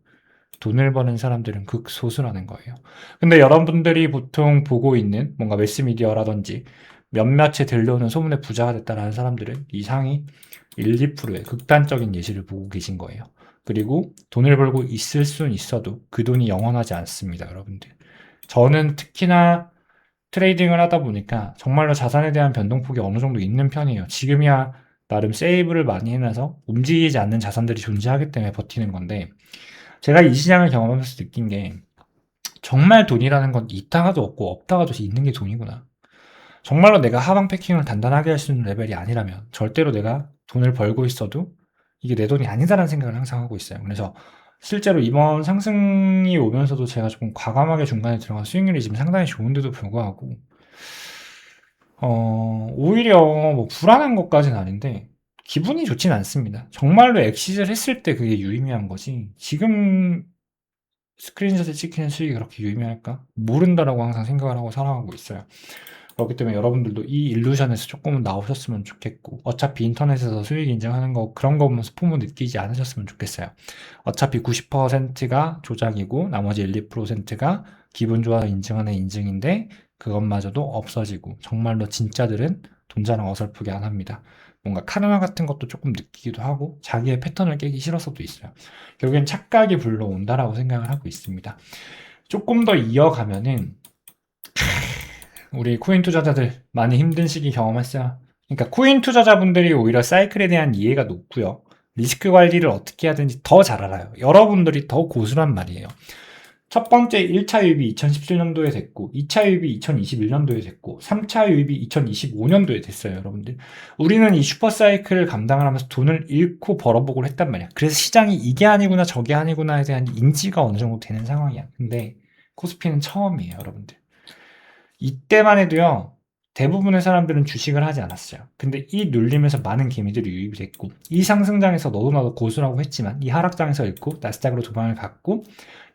돈을 버는 사람들은 극소수라는 거예요. 근데 여러분들이 보통 보고 있는 뭔가 매스미디어라든지 몇몇에 들려오는 소문에 부자가 됐다라는 사람들은 이 상위 1, 2%의 극단적인 예시를 보고 계신 거예요. 그리고 돈을 벌고 있을 수는 있어도 그 돈이 영원하지 않습니다, 여러분들. 저는 특히나 트레이딩을 하다 보니까 정말로 자산에 대한 변동폭이 어느 정도 있는 편이에요. 지금이야 나름 세이브를 많이 해놔서 움직이지 않는 자산들이 존재하기 때문에 버티는 건데 제가 이 시장을 경험하면서 느낀 게 정말 돈이라는 건 있다가도 없고 없다가도 있는 게 돈이구나. 정말로 내가 하방 패킹을 단단하게 할 수 있는 레벨이 아니라면 절대로 내가 돈을 벌고 있어도 이게 내 돈이 아니다라는 생각을 항상 하고 있어요. 그래서 실제로 이번 상승이 오면서도 제가 조금 과감하게 중간에 들어간 수익률이 지금 상당히 좋은데도 불구하고 오히려 뭐 불안한 것까지는 아닌데 기분이 좋진 않습니다. 정말로 엑시즈를 했을 때 그게 유의미한 거지 지금 스크린샷에 찍히는 수익이 그렇게 유의미할까? 모른다라고 항상 생각을 하고 살아가고 있어요. 그렇기 때문에 여러분들도 이 일루션에서 조금은 나오셨으면 좋겠고 어차피 인터넷에서 수익 인증하는 거 그런 거 보면서 포모 느끼지 않으셨으면 좋겠어요. 어차피 90%가 조작이고 나머지 1, 2%가 기분 좋아서 인증하는 인증인데 그것마저도 없어지고 정말로 진짜들은 돈 자랑 어설프게 안 합니다. 뭔가 카르마 같은 것도 조금 느끼기도 하고 자기의 패턴을 깨기 싫어서도 있어요. 결국엔 착각이 불러온다라고 생각을 하고 있습니다. 조금 더 이어가면은 우리 코인 투자자들 많이 힘든 시기 경험했어요. 그러니까 코인 투자자분들이 오히려 사이클에 대한 이해가 높고요. 리스크 관리를 어떻게 하든지 더 잘 알아요. 여러분들이 더 고수란 말이에요. 첫 번째 1차 유입이 2017년도에 됐고 2차 유입이 2021년도에 됐고 3차 유입이 2025년도에 됐어요, 여러분들. 우리는 이 슈퍼사이클을 감당을 하면서 돈을 잃고 벌어보고 했단 말이야. 그래서 시장이 이게 아니구나 저게 아니구나에 대한 인지가 어느 정도 되는 상황이야. 근데 코스피는 처음이에요, 여러분들. 이때만 해도요. 대부분의 사람들은 주식을 하지 않았어요. 근데 이 눌림에서 많은 개미들이 유입이 됐고 이 상승장에서 너도 나도 고수라고 했지만 이 하락장에서 잃고 나스닥으로 도망을 갔고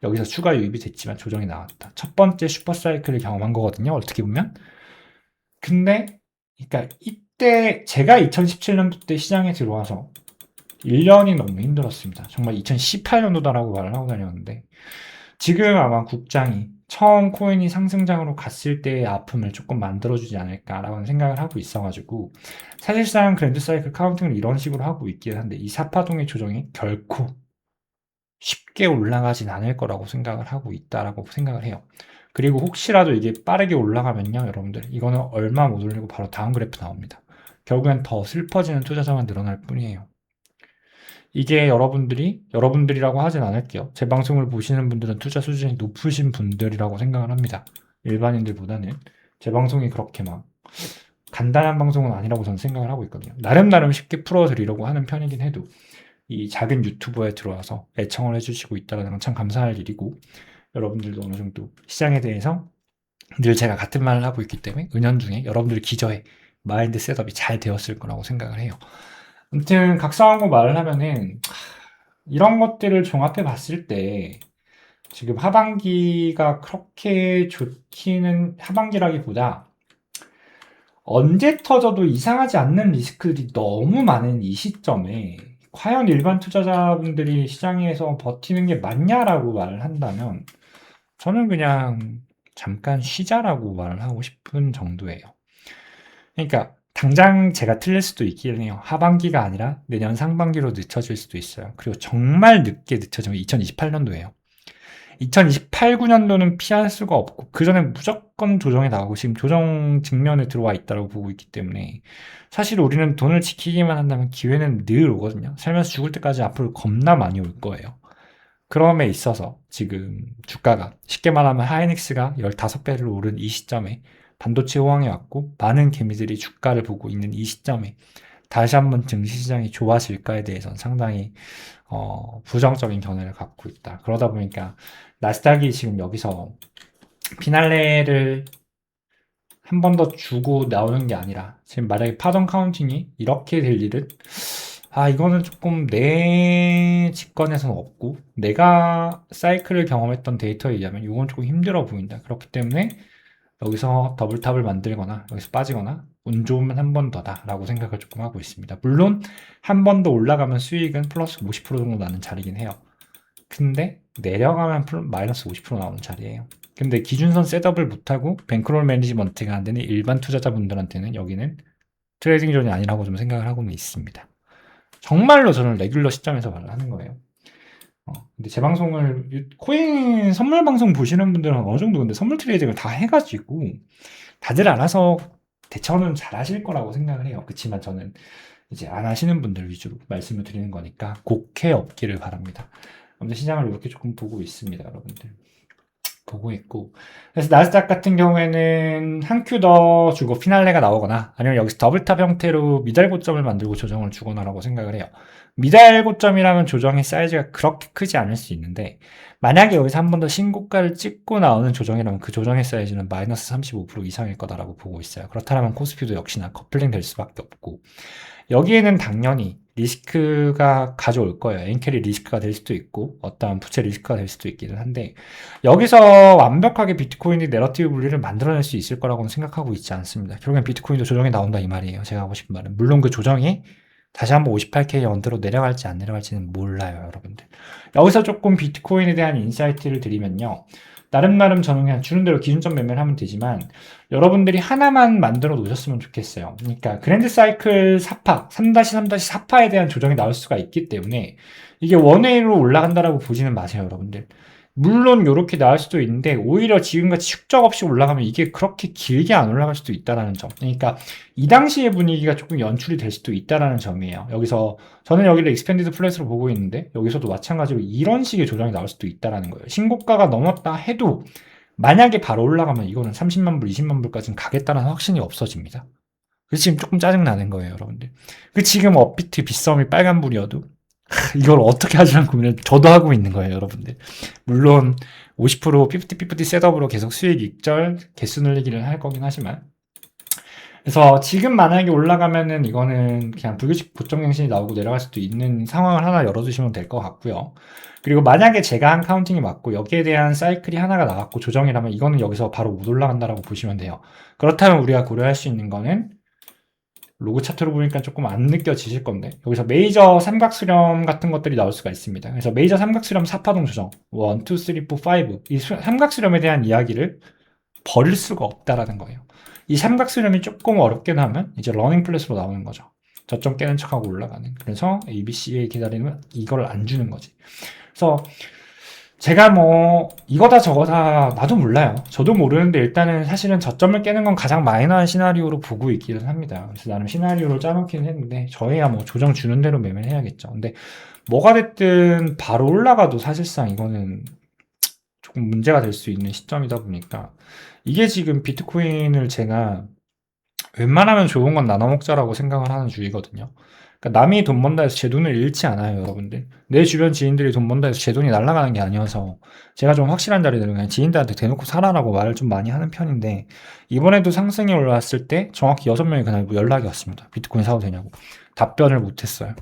여기서 추가 유입이 됐지만 조정이 나왔다. 첫 번째 슈퍼사이클을 경험한 거거든요. 어떻게 보면. 근데 그러니까 이때 제가 2017년도 때 시장에 들어와서 1년이 너무 힘들었습니다. 정말 2018년도다라고 말을 하고 다녔는데 지금 아마 국장이 처음 코인이 상승장으로 갔을 때의 아픔을 조금 만들어주지 않을까라는 생각을 하고 있어가지고 사실상 그랜드 사이클 카운팅을 이런 식으로 하고 있긴 한데 이 사파동의 조정이 결코 쉽게 올라가진 않을 거라고 생각을 하고 있다라고 생각을 해요. 그리고 혹시라도 이게 빠르게 올라가면요, 여러분들 이거는 얼마 못 올리고 바로 다음 그래프 나옵니다. 결국엔 더 슬퍼지는 투자자만 늘어날 뿐이에요. 이게 여러분들이라고 하진 않을게요. 제 방송을 보시는 분들은 투자 수준이 높으신 분들이라고 생각을 합니다. 일반인들보다는 제 방송이 그렇게 막 간단한 방송은 아니라고 저는 생각을 하고 있거든요. 나름 쉽게 풀어드리려고 하는 편이긴 해도 이 작은 유튜버에 들어와서 애청을 해주시고 있다는 건 참 감사할 일이고 여러분들도 어느 정도 시장에 대해서 늘 제가 같은 말을 하고 있기 때문에 은연중에 여러분들 기저에 마인드 셋업이 잘 되었을 거라고 생각을 해요. 아무튼 각성하고 말을 하면은 이런 것들을 종합해 봤을 때 지금 하반기가 그렇게 좋기는 하반기라기보다 언제 터져도 이상하지 않는 리스크들이 너무 많은 이 시점에 과연 일반 투자자분들이 시장에서 버티는 게 맞냐라고 말을 한다면 저는 그냥 잠깐 쉬자라고 말을 하고 싶은 정도예요. 그러니까 당장 제가 틀릴 수도 있긴 해요. 하반기가 아니라 내년 상반기로 늦춰질 수도 있어요. 그리고 정말 늦게 늦춰지면 2028년도예요. 2028, 9년도는 피할 수가 없고 그 전에 무조건 조정에 나가고 지금 조정 직면에 들어와 있다고 보고 있기 때문에 사실 우리는 돈을 지키기만 한다면 기회는 늘 오거든요. 살면서 죽을 때까지 앞으로 겁나 많이 올 거예요. 그럼에 있어서 지금 주가가 쉽게 말하면 하이닉스가 15배를 오른 이 시점에 반도체 호황이 왔고 많은 개미들이 주가를 보고 있는 이 시점에 다시 한번 증시시장이 좋아질까에 대해서는 상당히 부정적인 견해를 갖고 있다. 그러다 보니까 나스닥이 지금 여기서 피날레를 한 번 더 주고 나오는 게 아니라 지금 만약에 파동 카운팅이 이렇게 될 일은 이거는 조금 내 직관에서는 없고 내가 사이클을 경험했던 데이터에 의하면 이건 조금 힘들어 보인다. 그렇기 때문에 여기서 더블탑을 만들거나 여기서 빠지거나 운 좋으면 한 번 더다라고 생각을 조금 하고 있습니다. 물론 한 번 더 올라가면 수익은 플러스 50% 정도 나는 자리긴 해요. 근데 내려가면 마이너스 50% 나오는 자리예요. 근데 기준선 셋업을 못하고 뱅크롤 매니지먼트가 안 되는 일반 투자자분들한테는 여기는 트레이딩 존이 아니라고 좀 생각을 하고는 있습니다. 정말로 저는 레귤러 시점에서 말을 하는 거예요. 근데 제 방송을 코인 선물 방송 보시는 분들은 어느 정도 근데 선물 트레이딩을 다 해가지고 다들 알아서 대처는 잘 하실 거라고 생각을 해요. 그렇지만 저는 이제 안 하시는 분들 위주로 말씀을 드리는 거니까 곡해 없기를 바랍니다. 아무튼 시장을 이렇게 조금 보고 있습니다, 여러분들. 보고 있고. 그래서 나스닥 같은 경우에는 한 큐 더 주고 피날레가 나오거나 아니면 여기서 더블탑 형태로 미달 고점을 만들고 조정을 주거나라고 생각을 해요. 미달 고점이라면 조정의 사이즈가 그렇게 크지 않을 수 있는데 만약에 여기서 한 번 더 신고가를 찍고 나오는 조정이라면 그 조정의 사이즈는 마이너스 35% 이상일 거다라고 보고 있어요. 그렇다면 코스피도 역시나 커플링 될 수밖에 없고 여기에는 당연히 리스크가 가져올 거예요. 엔캐리 리스크가 될 수도 있고 어떠한 부채 리스크가 될 수도 있기는 한데 여기서 완벽하게 비트코인이 내러티브 분리를 만들어낼 수 있을 거라고는 생각하고 있지 않습니다. 결국엔 비트코인도 조정이 나온다 이 말이에요. 제가 하고 싶은 말은. 물론 그 조정이 다시 한번 58K 언더로 내려갈지 안 내려갈지는 몰라요, 여러분들. 여기서 조금 비트코인에 대한 인사이트를 드리면요. 나름 저는 그냥 주는 대로 기준점 매매를 하면 되지만 여러분들이 하나만 만들어 놓으셨으면 좋겠어요. 그러니까 그랜드 사이클 4파, 3-3-4파에 대한 조정이 나올 수가 있기 때문에 이게 원웨이로 올라간다라고 보지는 마세요, 여러분들. 물론 이렇게 나올 수도 있는데 오히려 지금같이 축적 없이 올라가면 이게 그렇게 길게 안 올라갈 수도 있다는 점. 그러니까 이 당시의 분위기가 조금 연출이 될 수도 있다는 점이에요. 여기서 저는 여기를 익스펜디드 플랫으로 보고 있는데 여기서도 마찬가지로 이런 식의 조정이 나올 수도 있다는 거예요. 신고가가 넘었다 해도 만약에 바로 올라가면 이거는 30만 불, 20만 불까지는 가겠다는 확신이 없어집니다. 그래서 지금 조금 짜증나는 거예요, 여러분들. 그 지금 업비트 빗썸이 빨간불이어도 이걸 어떻게 하지란 고민을 저도 하고 있는 거예요, 여러분들. 물론 50% 50-50 셋업으로 계속 수익 익절 개수 늘리기를 할 거긴 하지만 그래서 지금 만약에 올라가면은 이거는 그냥 불규칙 고점갱신이 나오고 내려갈 수도 있는 상황을 하나 열어두시면 될 것 같고요. 그리고 만약에 제가 한 카운팅이 맞고 여기에 대한 사이클이 하나가 나왔고 조정이라면 이거는 여기서 바로 못 올라간다라고 보시면 돼요. 그렇다면 우리가 고려할 수 있는 거는 로그 차트로 보니까 조금 안 느껴지실 건데 여기서 메이저 삼각수렴 같은 것들이 나올 수가 있습니다. 그래서 메이저 삼각수렴 4파동 조정 1, 2, 3, 4, 5 이 삼각수렴에 대한 이야기를 버릴 수가 없다라는 거예요. 이 삼각수렴이 조금 어렵게 나면 이제 러닝 플랫으로 나오는 거죠. 저점 깨는 척하고 올라가는. 그래서 ABC에 기다리면 이걸 안 주는 거지. 그래서 제가 뭐 이거다 저거다 나도 몰라요. 저도 모르는데 일단은 사실은 저점을 깨는 건 가장 마이너한 시나리오로 보고 있기는 합니다. 그래서 나름 시나리오를 짜놓기는 했는데 저희야 뭐 조정 주는 대로 매매를 해야겠죠. 근데 뭐가 됐든 바로 올라가도 사실상 이거는 조금 문제가 될 수 있는 시점이다 보니까 이게 지금 비트코인을 제가 웬만하면 좋은 건 나눠 먹자라고 생각을 하는 주의거든요. 그러니까 남이 돈 번다 해서 제 돈을 잃지 않아요, 여러분들. 내 주변 지인들이 돈 번다 해서 제 돈이 날아가는 게 아니어서 제가 좀 확실한 자리들은 그냥 지인들한테 대놓고 사라라고 말을 좀 많이 하는 편인데 이번에도 상승이 올라왔을 때 정확히 6명이 그날 연락이 왔습니다. 비트코인 사도 되냐고. 답변을 못했어요.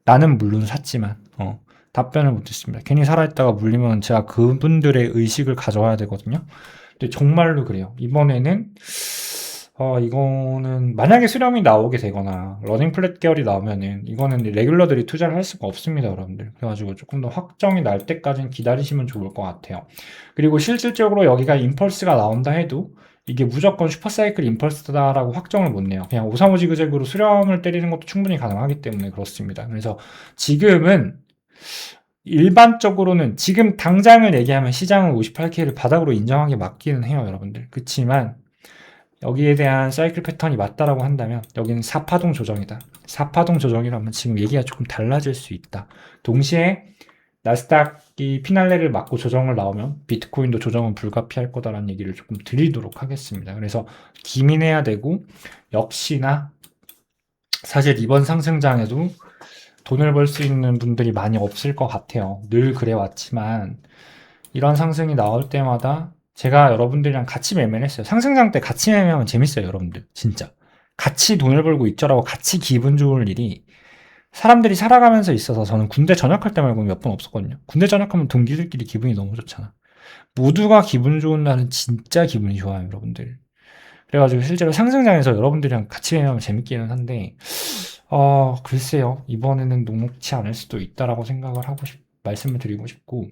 나는 물론 샀지만 답변을 못했습니다. 괜히 살아있다가 물리면 제가 그분들의 의식을 가져와야 되거든요. 근데 정말로 그래요. 이번에는 이거는 만약에 수렴이 나오게 되거나 러닝 플랫 계열이 나오면은 이거는 레귤러들이 투자를 할 수가 없습니다, 여러분들. 그래가지고 조금 더 확정이 날 때까지는 기다리시면 좋을 것 같아요. 그리고 실질적으로 여기가 임펄스가 나온다 해도 이게 무조건 슈퍼사이클 임펄스다라고 확정을 못 내요. 그냥 오사무 지그재그로 수렴을 때리는 것도 충분히 가능하기 때문에 그렇습니다. 그래서 지금은 일반적으로는 지금 당장을 얘기하면 시장은 58K를 바닥으로 인정하게 맞기는 해요, 여러분들. 그치만 여기에 대한 사이클 패턴이 맞다라고 한다면 여기는 4파동 조정이다. 4파동 조정이라면 지금 얘기가 조금 달라질 수 있다. 동시에 나스닥이 피날레를 맞고 조정을 나오면 비트코인도 조정은 불가피할 거다라는 얘기를 조금 드리도록 하겠습니다. 그래서 기민해야 되고, 역시나 사실 이번 상승장에도 돈을 벌 수 있는 분들이 많이 없을 것 같아요. 늘 그래왔지만 이런 상승이 나올 때마다 제가 여러분들이랑 같이 매매를 했어요. 상승장 때 같이 매매하면 재밌어요, 여러분들. 진짜. 같이 돈을 벌고 있죠라고 같이 기분 좋을 일이 사람들이 살아가면서 있어서 저는 군대 전역할 때 말고 몇 번 없었거든요. 군대 전역하면 동기들끼리 기분이 너무 좋잖아. 모두가 기분 좋은 날은 진짜 기분이 좋아요, 여러분들. 그래가지고 실제로 상승장에서 여러분들이랑 같이 매매하면 재밌기는 한데, 글쎄요. 이번에는 녹록치 않을 수도 있다라고 생각을 말씀을 드리고 싶고,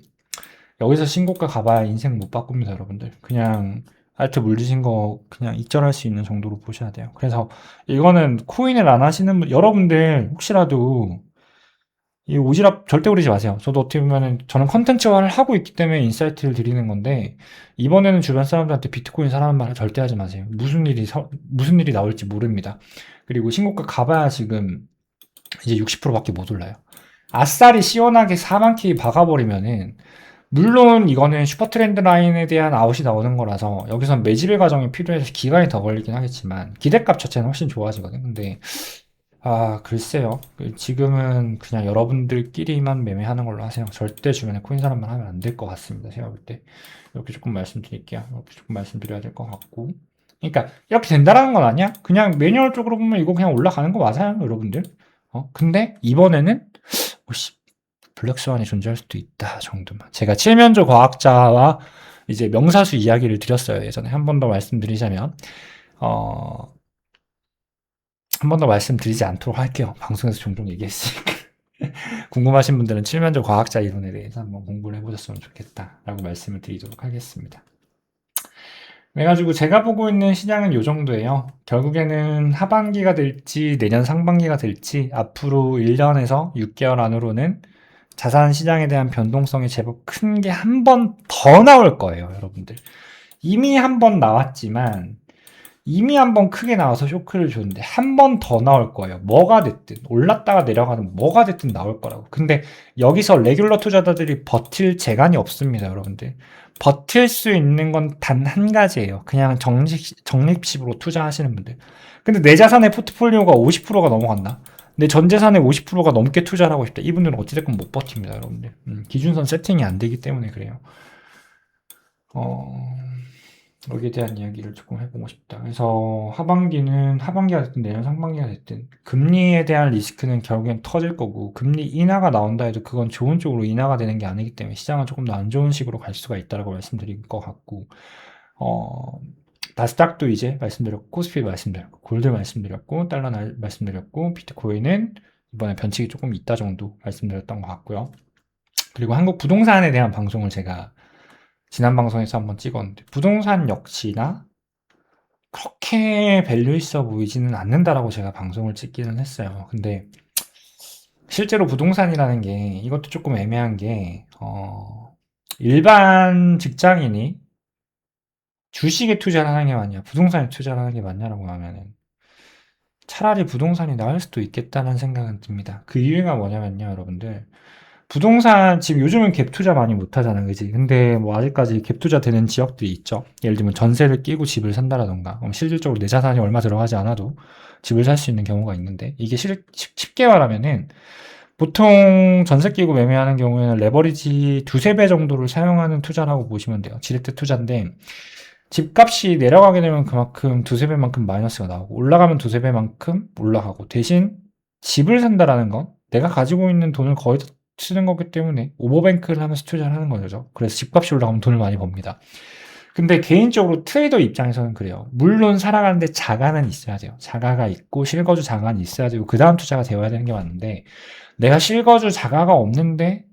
여기서 신고가 가봐야 인생 못 바꿉니다, 여러분들. 그냥 알트 물리신 거 그냥 익절할 수 있는 정도로 보셔야 돼요. 그래서 이거는 코인을 안 하시는 여러분들 혹시라도 이 오지랖 절대 부리지 마세요. 저도 어떻게 보면은 저는 컨텐츠화를 하고 있기 때문에 인사이트를 드리는 건데 이번에는 주변 사람들한테 비트코인 사라는 말 절대 하지 마세요. 무슨 일이 나올지 모릅니다. 그리고 신고가 가봐야 지금 이제 60%밖에 못 올라요. 아싸리 시원하게 4만 K 박아버리면은 물론 이거는 슈퍼트렌드 라인에 대한 아웃이 나오는 거라서 여기선 매집의 과정이 필요해서 기간이 더 걸리긴 하겠지만 기대값 자체는 훨씬 좋아지거든. 근데 글쎄요. 지금은 그냥 여러분들끼리만 매매하는 걸로 하세요. 절대 주변에 코인 사람만 하면 안 될 것 같습니다. 제가 볼 때. 이렇게 조금 말씀드릴게요. 이렇게 조금 말씀드려야 될 것 같고. 그러니까 이렇게 된다라는 건 아니야. 그냥 매뉴얼적으로 보면 이거 그냥 올라가는 거 맞아요, 여러분들. 근데 이번에는 혹시 블랙스완이 존재할 수도 있다 정도만. 제가 칠면조 과학자와 이제 명사수 이야기를 드렸어요. 예전에 한 번 더 말씀드리자면 한 번 더 말씀드리지 않도록 할게요. 방송에서 종종 얘기했으니까. 궁금하신 분들은 칠면조 과학자 이론에 대해서 한번 공부를 해보셨으면 좋겠다라고 말씀을 드리도록 하겠습니다. 그래가지고 제가 보고 있는 시장은 이 정도예요. 결국에는 하반기가 될지 내년 상반기가 될지 앞으로 1년에서 6개월 안으로는 자산 시장에 대한 변동성이 제법 큰 게 한 번 더 나올 거예요, 여러분들. 이미 한 번 나왔지만 이미 한 번 크게 나와서 쇼크를 줬는데 한 번 더 나올 거예요. 뭐가 됐든 올랐다가 내려가는 뭐가 됐든 나올 거라고. 근데 여기서 레귤러 투자자들이 버틸 재간이 없습니다, 여러분들. 버틸 수 있는 건 단 한 가지예요. 그냥 적립식으로 투자하시는 분들. 근데 내 자산의 포트폴리오가 50%가 넘어간다. 내 전 재산의 50%가 넘게 투자를 하고 싶다. 이분들은 어찌됐건 못 버팁니다, 여러분들. 기준선 세팅이 안 되기 때문에 그래요. 여기에 대한 이야기를 조금 해보고 싶다. 그래서 하반기가 됐든 내년 상반기가 됐든 금리에 대한 리스크는 결국엔 터질 거고 금리 인하가 나온다 해도 그건 좋은 쪽으로 인하가 되는 게 아니기 때문에 시장은 조금 더 안 좋은 식으로 갈 수가 있다고 말씀드릴 것 같고 나스닥도 이제 말씀드렸고 코스피 말씀드렸고 골드 말씀드렸고 달러 말씀드렸고 비트코인은 이번에 변칙이 조금 있다 정도 말씀드렸던 것 같고요. 그리고 한국 부동산에 대한 방송을 제가 지난 방송에서 한번 찍었는데 부동산 역시나 그렇게 밸류 있어 보이지는 않는다라고 제가 방송을 찍기는 했어요. 근데 실제로 부동산이라는 게 이것도 조금 애매한 게 일반 직장인이 주식에 투자를 하는 게 맞냐 부동산에 투자를 하는 게 맞냐라고 하면은 차라리 부동산이 나을 수도 있겠다는 생각은 듭니다. 그 이유가 뭐냐면요, 여러분들. 부동산 지금 요즘은 갭 투자 많이 못 하잖아, 그지? 근데 뭐 아직까지 갭 투자 되는 지역들이 있죠. 예를 들면 전세를 끼고 집을 산다라던가, 실질적으로 내 자산이 얼마 들어가지 않아도 집을 살 수 있는 경우가 있는데 이게 쉽게 말하면은 보통 전세 끼고 매매하는 경우에는 레버리지 두세 배 정도를 사용하는 투자라고 보시면 돼요. 지렛대 투자인데 집값이 내려가게 되면 그만큼 두세 배만큼 마이너스가 나오고 올라가면 두세 배만큼 올라가고 대신 집을 산다라는 건 내가 가지고 있는 돈을 거의 다 쓰는 거기 때문에 오버뱅크를 하면서 투자를 하는 거죠. 그래서 집값이 올라가면 돈을 많이 법니다. 근데 개인적으로 트레이더 입장에서는 그래요. 물론 살아가는데 자가는 있어야 돼요. 자가가 있고 실거주 자가는 있어야 되고 그 다음 투자가 되어야 되는 게 맞는데 내가 실거주 자가가 없는데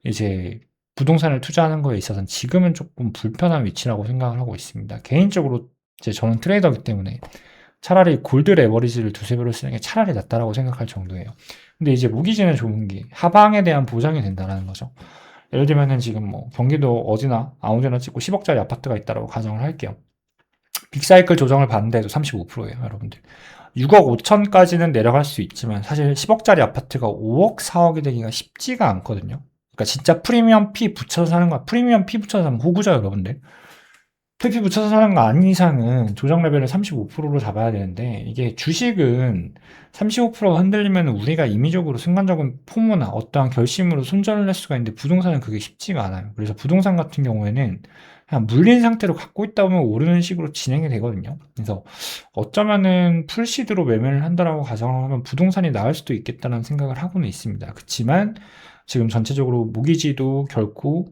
이제 부동산을 투자하는 거에 있어서는 지금은 조금 불편한 위치라고 생각을 하고 있습니다. 개인적으로 이제 저는 트레이더이기 때문에 차라리 골드 레버리지를 두세 배로 쓰는 게 차라리 낫다라고 생각할 정도예요. 근데 이제 무기지는 좋은 게 하방에 대한 보장이 된다는 거죠. 예를 들면은 지금 뭐 경기도 어디나 아무 데나 찍고 10억짜리 아파트가 있다고 가정을 할게요. 빅사이클 조정을 받는데도 35%예요, 여러분들. 6억 5천까지는 내려갈 수 있지만 사실 10억짜리 아파트가 5억, 4억이 되기가 쉽지가 않거든요. 그러니까 진짜 프리미엄 피 붙여서 사는 거야. 프리미엄 피 붙여서 사면 호구죠, 여러분들. 피 붙여서 사는 거 아닌 이상은 조정 레벨을 35%로 잡아야 되는데 이게 주식은 35%가 흔들리면 우리가 임의적으로 순간적인 포모나 어떠한 결심으로 손절을 할 수가 있는데 부동산은 그게 쉽지가 않아요. 그래서 부동산 같은 경우에는 그냥 물린 상태로 갖고 있다 보면 오르는 식으로 진행이 되거든요. 그래서 어쩌면은 풀시드로 매매를 한다라고 가정을 하면 부동산이 나을 수도 있겠다는 생각을 하고는 있습니다. 그렇지만 지금 전체적으로 모기지도 결코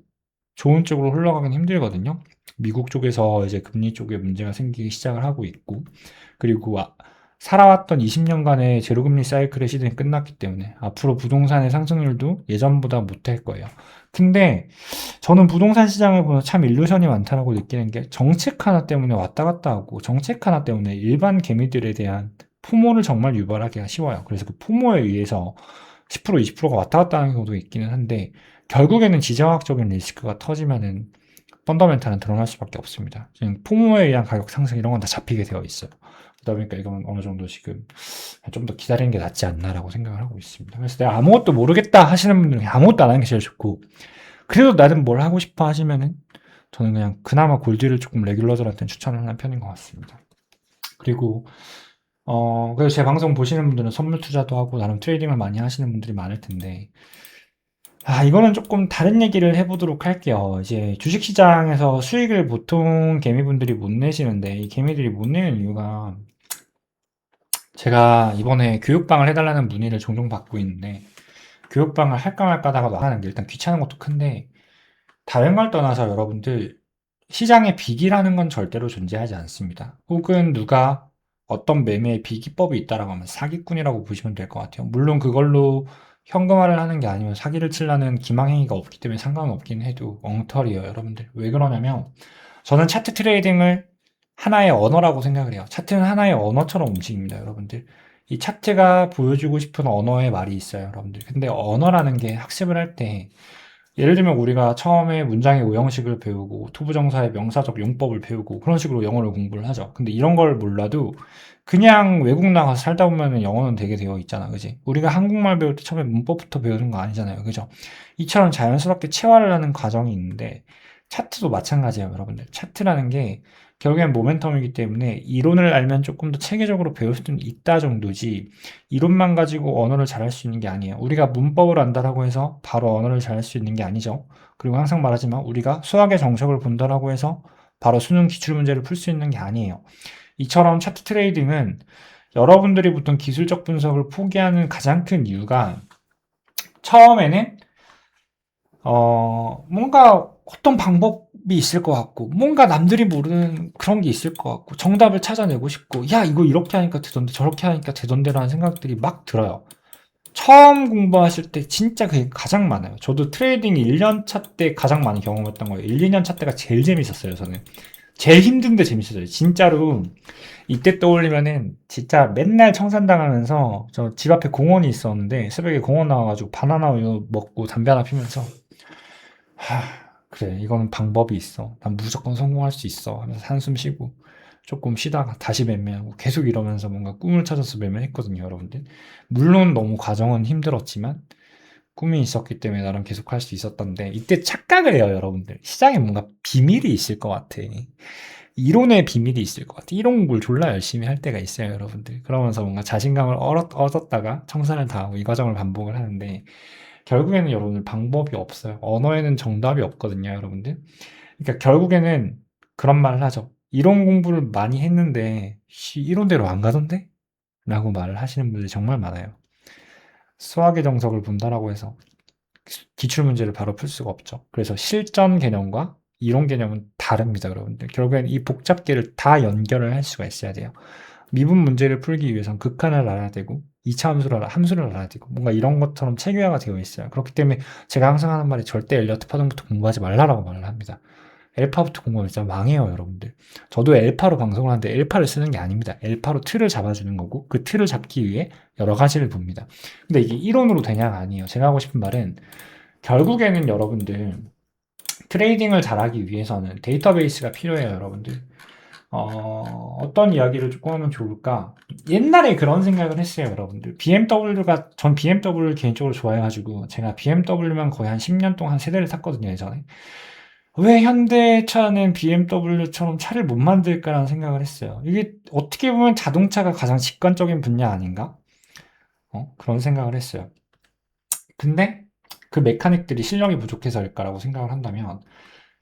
좋은 쪽으로 흘러가긴 힘들거든요. 미국 쪽에서 이제 금리 쪽에 문제가 생기기 시작을 하고 있고, 그리고 살아왔던 20년간의 제로금리 사이클의 시대는 끝났기 때문에 앞으로 부동산의 상승률도 예전보다 못할 거예요. 근데 저는 부동산 시장을 보면 참 일루션이 많다라고 느끼는 게 정책 하나 때문에 왔다 갔다 하고 정책 하나 때문에 일반 개미들에 대한 포모를 정말 유발하기가 쉬워요. 그래서 그 포모에 의해서 10% 20%가 왔다 갔다 하는 경우도 있기는 한데 결국에는 지정학적인 리스크가 터지면은 펀더멘탈은 드러날 수밖에 없습니다. 지금 포모에 의한 가격 상승 이런 건 다 잡히게 되어 있어요. 그러다 보니까 이건 어느 정도 지금 좀 더 기다리는 게 낫지 않나라고 생각을 하고 있습니다. 그래서 내가 아무것도 모르겠다 하시는 분들은 아무것도 안 하는 게 제일 좋고 그래도 나는 뭘 하고 싶어 하시면은 저는 그냥 그나마 골드를 조금 레귤러들한테는 추천을 하는 편인 것 같습니다. 그리고 그래서 제 방송 보시는 분들은 선물 투자도 하고 나름 트레이딩을 많이 하시는 분들이 많을 텐데 이거는 조금 다른 얘기를 해보도록 할게요. 이제 주식시장에서 수익을 보통 개미분들이 못 내시는데, 이 개미들이 못 내는 이유가, 제가 이번에 교육방을 해달라는 문의를 종종 받고 있는데, 교육방을 할까 말까 하다가 하는 게 일단 귀찮은 것도 큰데, 다른 걸 떠나서 여러분들, 시장에 비기라는 건 절대로 존재하지 않습니다. 혹은 누가 어떤 매매에 비기법이 있다라고 하면 사기꾼이라고 보시면 될 것 같아요. 물론 그걸로 현금화를 하는 게 아니면 사기를 치려는 기망행위가 없기 때문에 상관은 없긴 해도 엉터리예요, 여러분들. 왜 그러냐면 저는 차트 트레이딩을 하나의 언어라고 생각을 해요. 차트는 하나의 언어처럼 움직입니다, 여러분들. 이 차트가 보여주고 싶은 언어의 말이 있어요, 여러분들. 근데 언어라는 게 학습을 할때 예를 들면 우리가 처음에 문장의 오형식을 배우고 투부정사의 명사적 용법을 배우고 그런 식으로 영어를 공부를 하죠. 근데 이런 걸 몰라도 그냥 외국 나가서 살다 보면은 영어는 되게 되어 있잖아. 그지? 우리가 한국말 배울 때 처음에 문법부터 배우는 거 아니잖아요. 그죠? 이처럼 자연스럽게 체화를 하는 과정이 있는데 차트도 마찬가지예요, 여러분들. 차트라는 게 결국엔 모멘텀이기 때문에 이론을 알면 조금 더 체계적으로 배울 수는 있다 정도지 이론만 가지고 언어를 잘할 수 있는 게 아니에요. 우리가 문법을 안다라고 해서 바로 언어를 잘할 수 있는 게 아니죠. 그리고 항상 말하지만 우리가 수학의 정석을 본다라고 해서 바로 수능 기출 문제를 풀 수 있는 게 아니에요. 이처럼 차트 트레이딩은 여러분들이 보통 기술적 분석을 포기하는 가장 큰 이유가 처음에는 뭔가 어떤 방법이 있을 것 같고, 뭔가 남들이 모르는 그런 게 있을 것 같고, 정답을 찾아내고 싶고, 야, 이거 이렇게 하니까 되던데, 저렇게 하니까 되던데라는 생각들이 막 들어요. 처음 공부하실 때 진짜 그게 가장 많아요. 저도 트레이딩 1년 차 때 가장 많이 경험했던 거예요. 1, 2년 차 때가 제일 재밌었어요, 저는. 제일 힘든데 재밌었어요. 진짜로. 이때 떠올리면은 진짜 맨날 청산당하면서 저 집 앞에 공원이 있었는데 새벽에 공원 나와가지고 바나나 우유 먹고 담배 하나 피면서 그래, 이거는 방법이 있어. 난 무조건 성공할 수 있어. 하면서 한숨 쉬고, 조금 쉬다가 다시 매매하고, 계속 이러면서 뭔가 꿈을 찾아서 매매했거든요, 여러분들. 물론 너무 과정은 힘들었지만, 꿈이 있었기 때문에 나름 계속 할 수 있었던데, 이때 착각을 해요, 여러분들. 시장에 뭔가 비밀이 있을 것 같아. 이론의 비밀이 있을 것 같아. 이런 공부를 졸라 열심히 할 때가 있어요, 여러분들. 그러면서 뭔가 자신감을 얻었다가 청산을 당하고 이 과정을 반복을 하는데, 결국에는 여러분들 방법이 없어요. 언어에는 정답이 없거든요, 여러분들. 그러니까 결국에는 그런 말을 하죠. 이론 공부를 많이 했는데, 이론대로 안 가던데? 라고 말을 하시는 분들이 정말 많아요. 수학의 정석을 본다라고 해서 기출문제를 바로 풀 수가 없죠. 그래서 실전 개념과 이론 개념은 다릅니다, 여러분들. 결국엔 이 복잡계를 다 연결을 할 수가 있어야 돼요. 미분 문제를 풀기 위해선 극한을 알아야 되고 2차 함수를 알아야 되고 뭔가 이런 것처럼 체계화가 되어 있어요. 그렇기 때문에 제가 항상 하는 말이 절대 엘리어트 파동부터 공부하지 말라라고 말을 합니다. 엘파부터 공부하면 진짜 망해요, 여러분들. 저도 엘파로 방송을 하는데 엘파를 쓰는 게 아닙니다. 엘파로 틀을 잡아주는 거고 그 틀을 잡기 위해 여러 가지를 봅니다. 근데 이게 이론으로 되냐가 아니에요. 제가 하고 싶은 말은 결국에는 여러분들 트레이딩을 잘하기 위해서는 데이터베이스가 필요해요, 여러분들. 어떤 이야기를 조금 하면 좋을까? 옛날에 그런 생각을 했어요, 여러분들. 전 BMW를 개인적으로 좋아해가지고, 제가 BMW만 거의 한 10년 동안 세 대를 탔거든요, 예전에. 왜 현대차는 BMW처럼 차를 못 만들까라는 생각을 했어요. 이게 어떻게 보면 자동차가 가장 직관적인 분야 아닌가? 그런 생각을 했어요. 근데 그 메카닉들이 실력이 부족해서일까라고 생각을 한다면,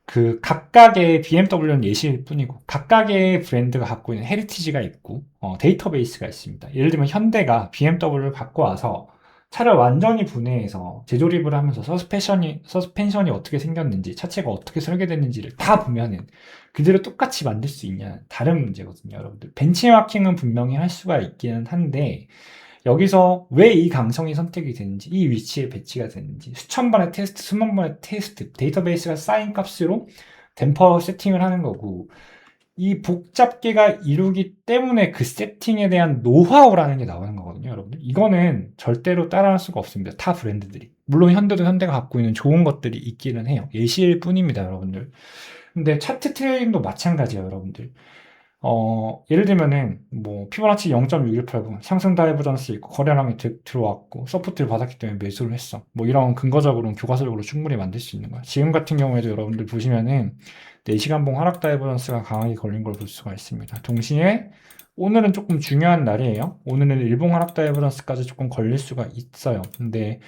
그 각각의 BMW는 예시일 뿐이고 각각의 브랜드가 갖고 있는 헤리티지가 있고 데이터베이스가 있습니다. 예를 들면 현대가 BMW를 갖고 와서 차를 완전히 분해해서 재조립을 하면서 서스펜션이 어떻게 생겼는지 차체가 어떻게 설계됐는지를 다 보면은 그대로 똑같이 만들 수 있냐는 다른 문제거든요, 여러분들. 벤치마킹은 분명히 할 수가 있기는 한데 여기서 왜 이 강성이 선택이 되는지, 이 위치에 배치가 되는지, 수천 번의 테스트, 수만 번의 테스트, 데이터베이스가 쌓인 값으로 댐퍼 세팅을 하는 거고, 이 복잡계가 이루기 때문에 그 세팅에 대한 노하우라는 게 나오는 거거든요, 여러분들. 이거는 절대로 따라할 수가 없습니다. 타 브랜드들이. 물론 현대도 현대가 갖고 있는 좋은 것들이 있기는 해요. 예시일 뿐입니다, 여러분들. 근데 차트 트레이딩도 마찬가지예요, 여러분들. 예를 들면은, 피보나치 0.6189, 상승 다이버전스 있고, 거래량이 들어왔고, 서포트를 받았기 때문에 매수를 했어. 이런 근거적으로는 교과서적으로 충분히 만들 수 있는 거야. 지금 같은 경우에도 여러분들 보시면은, 4시간봉 하락 다이버전스가 강하게 걸린 걸 볼 수가 있습니다. 동시에, 오늘은 조금 중요한 날이에요. 오늘은 일봉 하락 다이버전스까지 조금 걸릴 수가 있어요. 근데,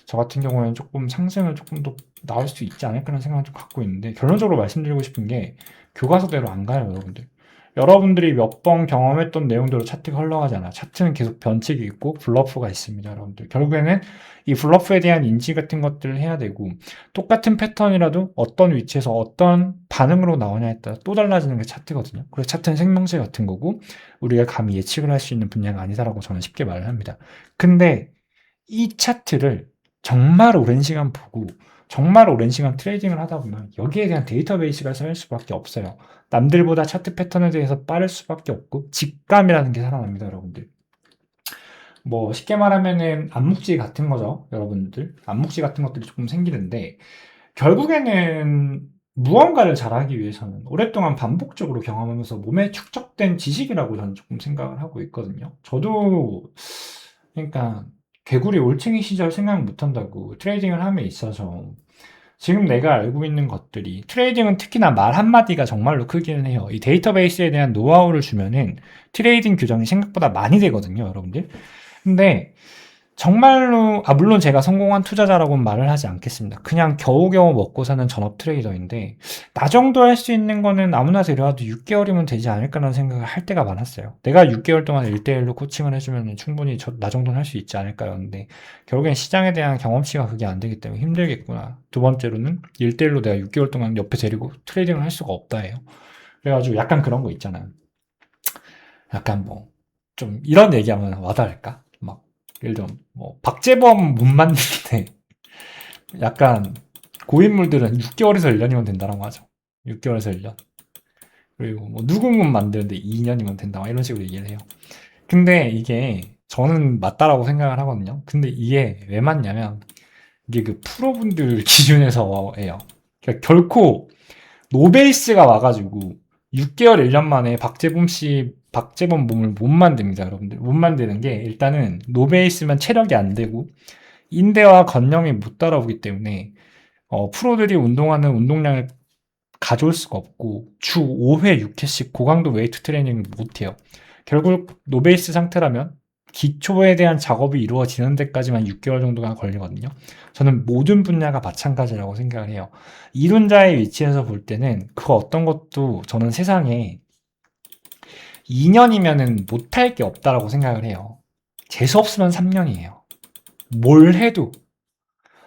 저 같은 경우에는 조금 상승을 조금 더 나올 수 있지 않을까라는 생각을 좀 갖고 있는데, 결론적으로 말씀드리고 싶은 게, 교과서대로 안 가요, 여러분들. 여러분들이 몇 번 경험했던 내용대로 차트가 흘러가지 않아요. 차트는 계속 변칙이 있고 블러프가 있습니다, 여러분들. 결국에는 이 블러프에 대한 인지 같은 것들을 해야 되고 똑같은 패턴이라도 어떤 위치에서 어떤 반응으로 나오냐에 따라 또 달라지는 게 차트거든요. 그래서 차트는 생명체 같은 거고 우리가 감히 예측을 할 수 있는 분야가 아니다라고 저는 쉽게 말을 합니다. 근데 이 차트를 정말 오랜 시간 보고 정말 오랜 시간 트레이딩을 하다 보면 여기에 대한 데이터베이스가 쌓일 수밖에 없어요. 남들보다 차트 패턴에 대해서 빠를 수밖에 없고 직감이라는 게 살아납니다, 여러분들. 쉽게 말하면은 암묵지 같은 거죠, 여러분들. 암묵지 같은 것들이 조금 생기는데 결국에는 무언가를 잘하기 위해서는 오랫동안 반복적으로 경험하면서 몸에 축적된 지식이라고 저는 조금 생각을 하고 있거든요. 저도 그러니까 개구리 올챙이 시절 생각 못한다고 트레이딩을 함에 있어서 지금 내가 알고 있는 것들이 트레이딩은 특히나 말 한마디가 정말로 크기는 해요. 이 데이터베이스에 대한 노하우를 주면은 트레이딩 규정이 생각보다 많이 되거든요, 여러분들. 근데 정말로 물론 제가 성공한 투자자라고는 말을 하지 않겠습니다. 그냥 겨우겨우 먹고 사는 전업 트레이더인데 나 정도 할 수 있는 거는 아무나 데려와도 6개월이면 되지 않을까라는 생각을 할 때가 많았어요. 내가 6개월 동안 1대1로 코칭을 해주면 충분히 나 정도는 할 수 있지 않을까였는데 결국엔 시장에 대한 경험치가 그게 안 되기 때문에 힘들겠구나. 두 번째로는 1대1로 내가 6개월 동안 옆에 데리고 트레이딩을 할 수가 없다 해요. 그래가지고 약간 그런 거 있잖아요. 약간 좀 이런 얘기하면 와닿을까? 예를 들면 박재범 못 만드는데 약간 고인물들은 6개월에서 1년이면 된다라고 하죠. 6개월에서 1년. 그리고 누구문 만드는데 2년이면 된다. 이런 식으로 얘기를 해요. 근데 이게 저는 맞다라고 생각을 하거든요. 근데 이게 왜 맞냐면 이게 그 프로분들 기준에서예요. 그러니까 결코 노베이스가 와가지고 6개월 1년 만에 박재범 몸을 못 만듭니다, 여러분들. 못 만드는 게 일단은 노베이스면 체력이 안 되고 인대와 건령이 못 따라오기 때문에 프로들이 운동하는 운동량을 가져올 수가 없고 주 5회 6회씩 고강도 웨이트 트레이닝을 못 해요. 결국 노베이스 상태라면 기초에 대한 작업이 이루어지는 데까지만 6개월 정도가 걸리거든요. 저는 모든 분야가 마찬가지라고 생각을 해요. 이론자의 위치에서 볼 때는 그 어떤 것도 저는 세상에 2년이면은 못할 게 없다라고 생각을 해요. 재수 없으면 3년이에요. 뭘 해도.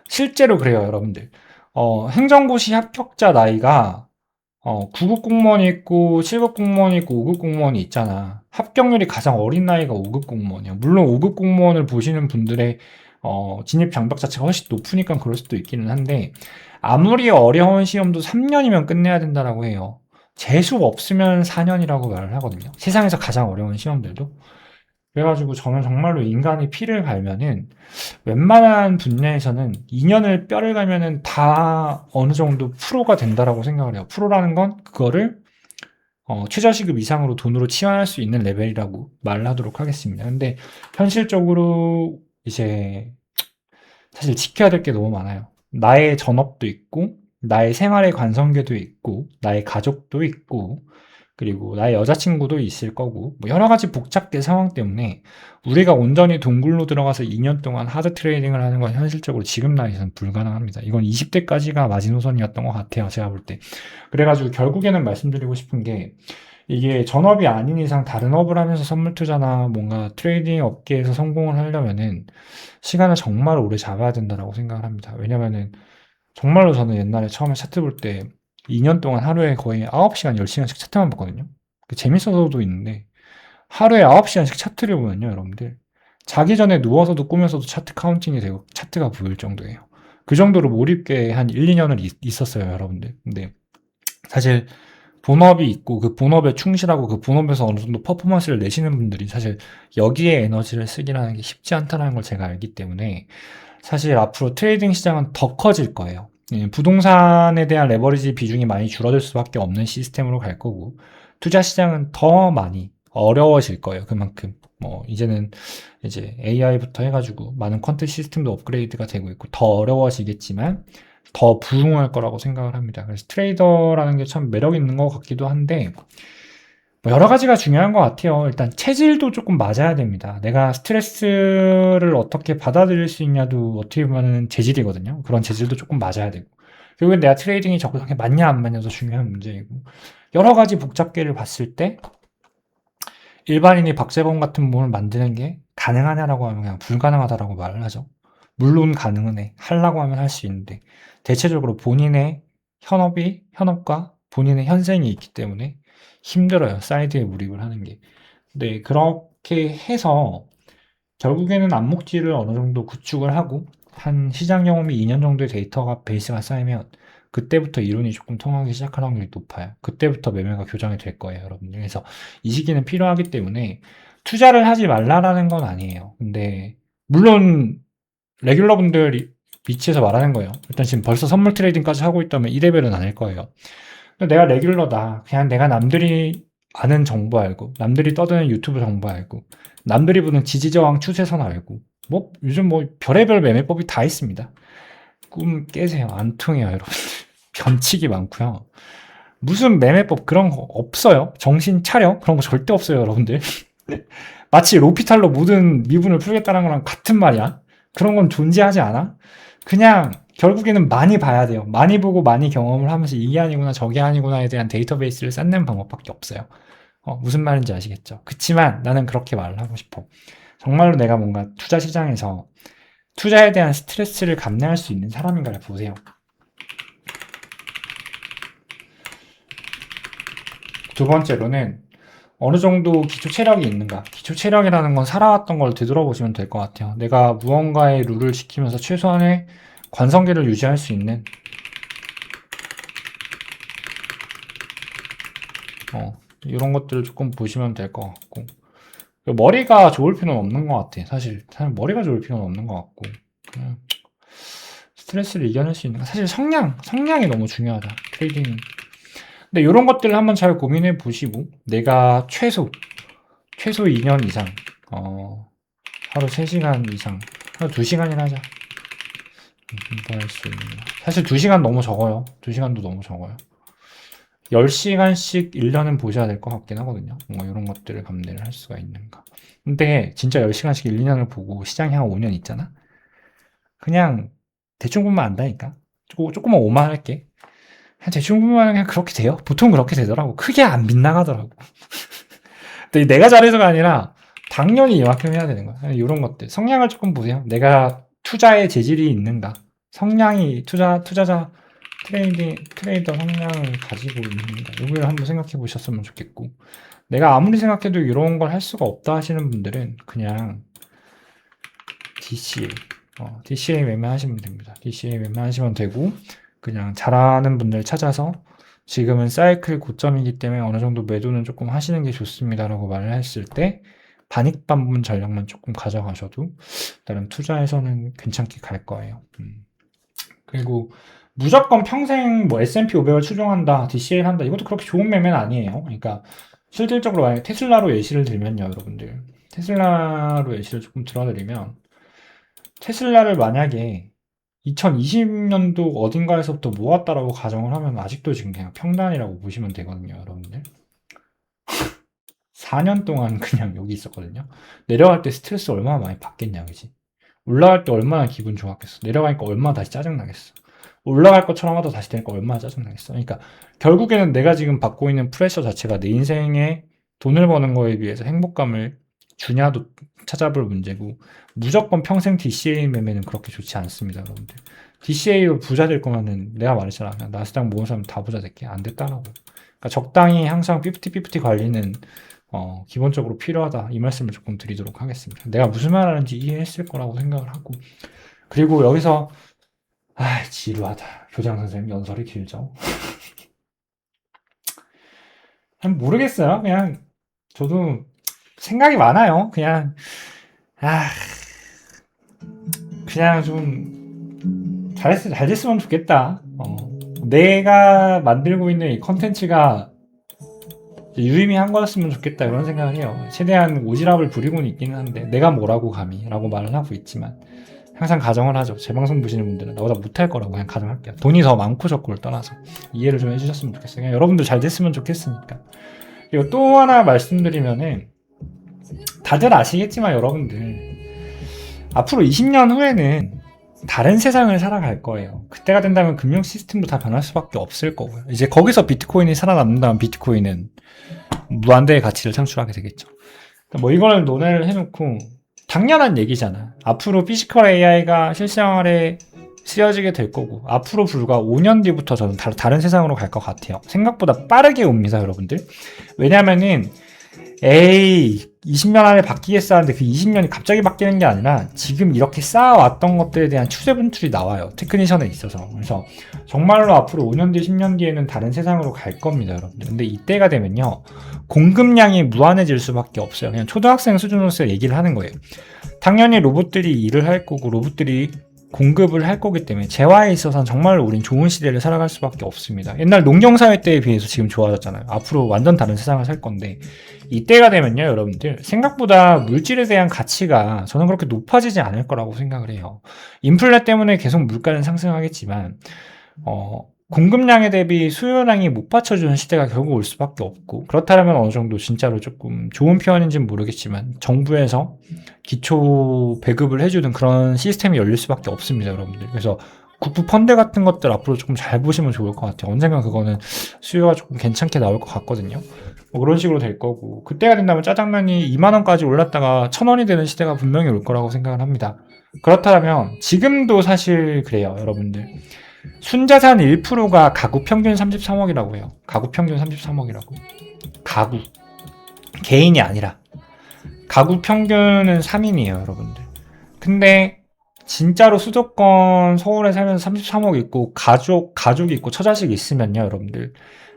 실제로 그래요, 여러분들. 행정고시 합격자 나이가 9급 공무원이 있고 7급 공무원이 있고 5급 공무원이 있잖아. 합격률이 가장 어린 나이가 5급 공무원이야. 물론 5급 공무원을 보시는 분들의 진입 장벽 자체가 훨씬 높으니까 그럴 수도 있기는 한데 아무리 어려운 시험도 3년이면 끝내야 된다라고 해요. 재수 없으면 4년이라고 말을 하거든요. 세상에서 가장 어려운 시험들도. 그래가지고 저는 정말로 인간이 피를 갈면은 웬만한 분야에서는 2년을 뼈를 갈면은 다 어느 정도 프로가 된다라고 생각을 해요. 프로라는 건 그거를 최저시급 이상으로 돈으로 치환할 수 있는 레벨이라고 말을 하도록 하겠습니다. 근데 현실적으로 이제 사실 지켜야 될 게 너무 많아요. 나의 전업도 있고, 나의 생활의 관성계도 있고, 나의 가족도 있고, 그리고 나의 여자친구도 있을 거고, 뭐 여러 가지 복잡된 상황 때문에 우리가 온전히 동굴로 들어가서 2년 동안 하드 트레이닝을 하는 건 현실적으로 지금 나이에서는 불가능합니다. 이건 20대까지가 마지노선이었던 것 같아요. 제가 볼 때. 그래가지고 결국에는 말씀드리고 싶은 게 이게 전업이 아닌 이상 다른 업을 하면서 선물 투자나 뭔가 트레이딩 업계에서 성공을 하려면은 시간을 정말 오래 잡아야 된다라고 생각을 합니다. 왜냐면은 정말로 저는 옛날에 처음에 차트 볼 때 2년 동안 하루에 거의 9시간, 10시간씩 차트만 봤거든요. 재밌어서도 있는데 하루에 9시간씩 차트를 보면요, 여러분들. 자기 전에 누워서도 꾸면서도 차트 카운팅이 되고 차트가 보일 정도예요. 그 정도로 몰입계 한 1, 2년을 있었어요, 여러분들. 근데 사실 본업이 있고 그 본업에 충실하고 그 본업에서 어느 정도 퍼포먼스를 내시는 분들이 사실 여기에 에너지를 쓰기라는 게 쉽지 않다는 걸 제가 알기 때문에 사실 앞으로 트레이딩 시장은 더 커질 거예요. 부동산에 대한 레버리지 비중이 많이 줄어들 수밖에 없는 시스템으로 갈 거고 투자 시장은 더 많이 어려워질 거예요. 그만큼 이제는 이제 AI부터 해가지고 많은 퀀트 시스템도 업그레이드가 되고 있고 더 어려워지겠지만 더 부흥할 거라고 생각을 합니다. 그래서 트레이더라는 게 참 매력 있는 것 같기도 한데 여러 가지가 중요한 것 같아요. 일단 체질도 조금 맞아야 됩니다. 내가 스트레스를 어떻게 받아들일 수 있냐도 어떻게 보면 재질이거든요. 그런 재질도 조금 맞아야 되고 결국엔 내가 트레이딩이 적극하게 맞냐 안 맞냐도 중요한 문제이고 여러 가지 복잡계를 봤을 때 일반인이 박재범 같은 몸을 만드는 게 가능하냐라고 하면 그냥 불가능하다라고 말을 하죠. 물론 가능은 해. 하려고 하면 할 수 있는데 대체적으로 본인의 현업과 본인의 현생이 있기 때문에 힘들어요. 사이드에 몰입을 하는 게. 네, 그렇게 해서 결국에는 안목지를 어느 정도 구축을 하고 한 시장 경험이 2년 정도의 데이터가 베이스가 쌓이면 그때부터 이론이 조금 통하기 시작할 확률이 높아요. 그때부터 매매가 교정이 될 거예요, 여러분들. 그래서 이 시기는 필요하기 때문에 투자를 하지 말라라는 건 아니에요. 근데 물론 레귤러 분들 위치에서 말하는 거예요. 일단 지금 벌써 선물 트레이딩까지 하고 있다면 이 레벨은 아닐 거예요. 근데 내가 레귤러다. 그냥 내가 남들이 아는 정보 알고, 남들이 떠드는 유튜브 정보 알고, 남들이 보는 지지저항 추세선 알고, 요즘 별의별 매매법이 다 있습니다. 꿈 깨세요. 안 통해요, 여러분. 변칙이 많고요. 무슨 매매법 그런 거 없어요. 정신 차려. 그런 거 절대 없어요, 여러분들. 마치 로피탈로 모든 미분을 풀겠다는 거랑 같은 말이야. 그런 건 존재하지 않아. 그냥 결국에는 많이 봐야 돼요. 많이 보고 많이 경험을 하면서 이게 아니구나 저게 아니구나에 대한 데이터베이스를 쌓는 방법밖에 없어요. 무슨 말인지 아시겠죠? 그치만 나는 그렇게 말을 하고 싶어. 정말로 내가 뭔가 투자 시장에서 투자에 대한 스트레스를 감내할 수 있는 사람인가를 보세요. 두 번째로는 어느 정도 기초 체력이 있는가. 기초 체력이라는 건 살아왔던 걸 되돌아보시면 될 것 같아요. 내가 무언가의 룰을 지키면서 최소한의 관성계를 유지할 수 있는 이런 것들을 조금 보시면 될 것 같고 머리가 좋을 필요는 없는 것 같아. 사실 머리가 좋을 필요는 없는 것 같고 그냥 스트레스를 이겨낼 수 있는 사실 성량이 너무 중요하다. 트레이딩. 근데 이런 것들을 한번 잘 고민해 보시고 내가 최소 2년 이상 하루 3시간 이상 하루 2시간이나 하자. 공부할 수 있는 사실 2시간 너무 적어요. 2시간도 너무 적어요. 10시간씩 1년은 보셔야 될 것 같긴 하거든요. 이런 것들을 감내를 할 수가 있는가. 근데 진짜 10시간씩 1, 2년을 보고 시장이 한 5년 있잖아? 그냥 대충 보면 안다니까? 조금만 오만할게. 그냥 대충 보면 그냥 그렇게 돼요. 보통 그렇게 되더라고. 크게 안 빗나가더라고. 근데 내가 잘해서가 아니라 당연히 이만큼 해야 되는 거야. 이런 것들. 성향을 조금 보세요. 내가 투자의 재질이 있는가. 성향이 투자자 트레이더 성향을 가지고 있는가. 여기를 한번 생각해 보셨으면 좋겠고, 내가 아무리 생각해도 이런 걸 할 수가 없다 하시는 분들은 그냥 DCA 매매하시면 됩니다. DCA 매매하시면 되고, 그냥 잘하는 분들 찾아서 지금은 사이클 고점이기 때문에 어느 정도 매도는 조금 하시는 게 좋습니다라고 말을 했을 때 반익반분 전략만 조금 가져가셔도 다른 투자에서는 괜찮게 갈 거예요. 그리고 무조건 평생 뭐 S&P 500을 추종한다, DCA를 한다, 이것도 그렇게 좋은 매매는 아니에요. 그러니까 실질적으로 만약에 테슬라로 예시를 들면요, 여러분들. 테슬라로 예시를 조금 들어드리면, 테슬라를 만약에 2020년도 어딘가에서부터 모았다라고 가정을 하면 아직도 지금 그냥 평단이라고 보시면 되거든요, 여러분들. 4년 동안 그냥 여기 있었거든요. 내려갈 때 스트레스 얼마나 많이 받겠냐, 그지? 올라갈 때 얼마나 기분 좋았겠어. 내려가니까 얼마나 다시 짜증나겠어. 올라갈 것처럼 하다 다시 되니까 얼마나 짜증나겠어. 그러니까 결국에는 내가 지금 받고 있는 프레셔 자체가 내 인생에 돈을 버는 거에 비해서 행복감을 주냐도 찾아볼 문제고, 무조건 평생 DCA 매매는 그렇게 좋지 않습니다, 여러분들. DCA로 부자 될 거면은 내가 말했잖아. 그냥 나스닥 모은 사람 다 부자 될게 안 됐다라고. 그러니까 적당히 항상 50-50 관리는 기본적으로 필요하다, 이 말씀을 조금 드리도록 하겠습니다. 내가 무슨 말 하는지 이해했을 거라고 생각을 하고, 그리고 여기서 지루하다. 교장 선생님 연설이 길죠. 잘 모르겠어요. 그냥 저도 생각이 많아요. 그냥 좀 잘 됐으면 좋겠다. 내가 만들고 있는 이 컨텐츠가 유의미한 거였으면 좋겠다, 이런 생각을 해요. 최대한 오지랖을 부리고는 있기는 한데, 내가 뭐라고 감히 라고 말을 하고 있지만 항상 가정을 하죠. 제 방송 보시는 분들은 나보다 못할 거라고 그냥 가정할게요. 돈이 더 많고 적고를 떠나서 이해를 좀 해주셨으면 좋겠어요. 그냥 여러분들 잘 됐으면 좋겠으니까. 그리고 또 하나 말씀드리면은, 다들 아시겠지만 여러분들 앞으로 20년 후에는 다른 세상을 살아갈 거예요. 그때가 된다면 금융 시스템도 다 변할 수밖에 없을 거고요. 이제 거기서 비트코인이 살아남는다면 비트코인은 무한대의 가치를 창출하게 되겠죠. 뭐 이걸 논의를 해놓고, 당연한 얘기잖아. 앞으로 피지컬 AI가 실생활에 쓰여지게 될 거고, 앞으로 불과 5년 뒤부터 저는 다른 세상으로 갈 것 같아요. 생각보다 빠르게 옵니다, 여러분들. 왜냐면은 20년 안에 바뀌겠어 하는데 그 20년이 갑자기 바뀌는 게 아니라 지금 이렇게 쌓아왔던 것들에 대한 추세 분출이 나와요. 테크니션에 있어서. 그래서 정말로 앞으로 5년 뒤, 10년 뒤에는 다른 세상으로 갈 겁니다, 여러분들. 근데 이때가 되면요, 공급량이 무한해질 수밖에 없어요. 그냥 초등학생 수준으로서 얘기를 하는 거예요. 당연히 로봇들이 일을 할 거고, 로봇들이 공급을 할 거기 때문에 재화에 있어서는 정말 우린 좋은 시대를 살아갈 수밖에 없습니다. 옛날 농경사회 때에 비해서 지금 좋아졌잖아요. 앞으로 완전 다른 세상을 살 건데, 이때가 되면요, 여러분들 생각보다 물질에 대한 가치가 저는 그렇게 높아지지 않을 거라고 생각을 해요. 인플레 때문에 계속 물가는 상승하겠지만 공급량에 대비 수요량이 못 받쳐주는 시대가 결국 올 수밖에 없고, 그렇다면 어느 정도 진짜로 조금 좋은 표현인지는 모르겠지만 정부에서 기초 배급을 해주는 그런 시스템이 열릴 수밖에 없습니다, 여러분들. 그래서 국부 펀드 같은 것들 앞으로 조금 잘 보시면 좋을 것 같아요. 언젠가 그거는 수요가 조금 괜찮게 나올 것 같거든요. 뭐 그런 식으로 될 거고, 그때가 된다면 짜장면이 2만원까지 올랐다가 1,000원이 되는 시대가 분명히 올 거라고 생각을 합니다. 그렇다면 지금도 사실 그래요, 여러분들. 순자산 1%가 가구 평균 33억이라고 해요. 가구 평균 33억이라고. 가구. 개인이 아니라. 가구 평균은 3인이에요, 여러분들. 근데 진짜로 수도권 서울에 살면서 33억 있고 가족이 있고 처자식이 있으면요, 여러분들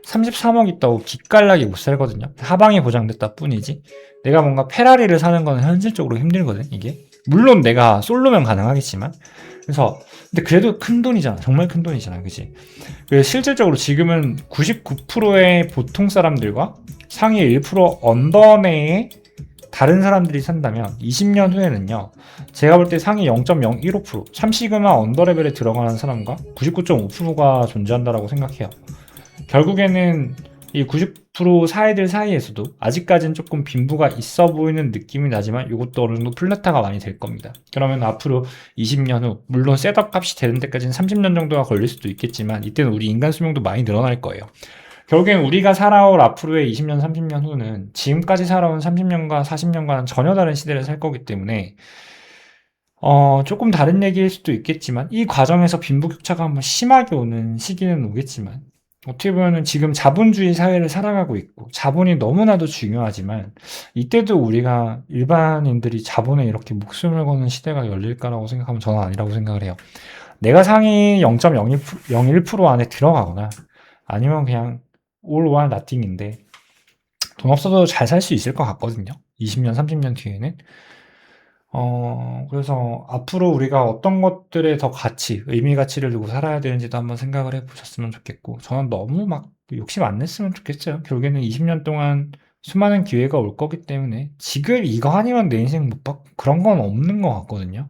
33억 있다고 기깔나게 못 살거든요. 하방이 보장됐다 뿐이지 내가 뭔가 페라리를 사는 건 현실적으로 힘들거든, 이게. 물론 내가 솔로면 가능하겠지만. 그래서 근데 그래도 큰 돈이잖아. 정말 큰 돈이잖아, 그치? 그래서 실질적으로 지금은 99%의 보통 사람들과 상위 1% 언더 내에 다른 사람들이 산다면 20년 후에는요, 제가 볼 때 상위 0.015%, 3시그마 언더 레벨에 들어가는 사람과 99.5%가 존재한다라고 생각해요. 결국에는 이 90% 사이들 사이에서도 아직까지는 조금 빈부가 있어 보이는 느낌이 나지만 이것도 어느 정도 플랫화가 많이 될 겁니다. 그러면 앞으로 20년 후, 물론 셋업 값이 되는 데까지는 30년 정도가 걸릴 수도 있겠지만 이때는 우리 인간 수명도 많이 늘어날 거예요. 결국엔 우리가 살아올 앞으로의 20년, 30년 후는 지금까지 살아온 30년과 40년과는 전혀 다른 시대를 살 거기 때문에 조금 다른 얘기일 수도 있겠지만, 이 과정에서 빈부격차가 한번 심하게 오는 시기는 오겠지만, 어떻게 보면은 지금 자본주의 사회를 살아가고 있고, 자본이 너무나도 중요하지만, 이때도 우리가 일반인들이 자본에 이렇게 목숨을 거는 시대가 열릴까라고 생각하면 저는 아니라고 생각을 해요. 내가 상위 0.01% 안에 들어가거나, 아니면 그냥 all or nothing인데, 돈 없어도 잘 살 수 있을 것 같거든요. 20년, 30년 뒤에는. 그래서 앞으로 우리가 어떤 것들에 더 의미 가치를 두고 살아야 되는지도 한번 생각을 해 보셨으면 좋겠고, 저는 너무 막 욕심 안 냈으면 좋겠어요. 결국에는 20년 동안 수많은 기회가 올 거기 때문에 지금 이거 아니면 내 인생 못 바꿔 그런 건 없는 것 같거든요.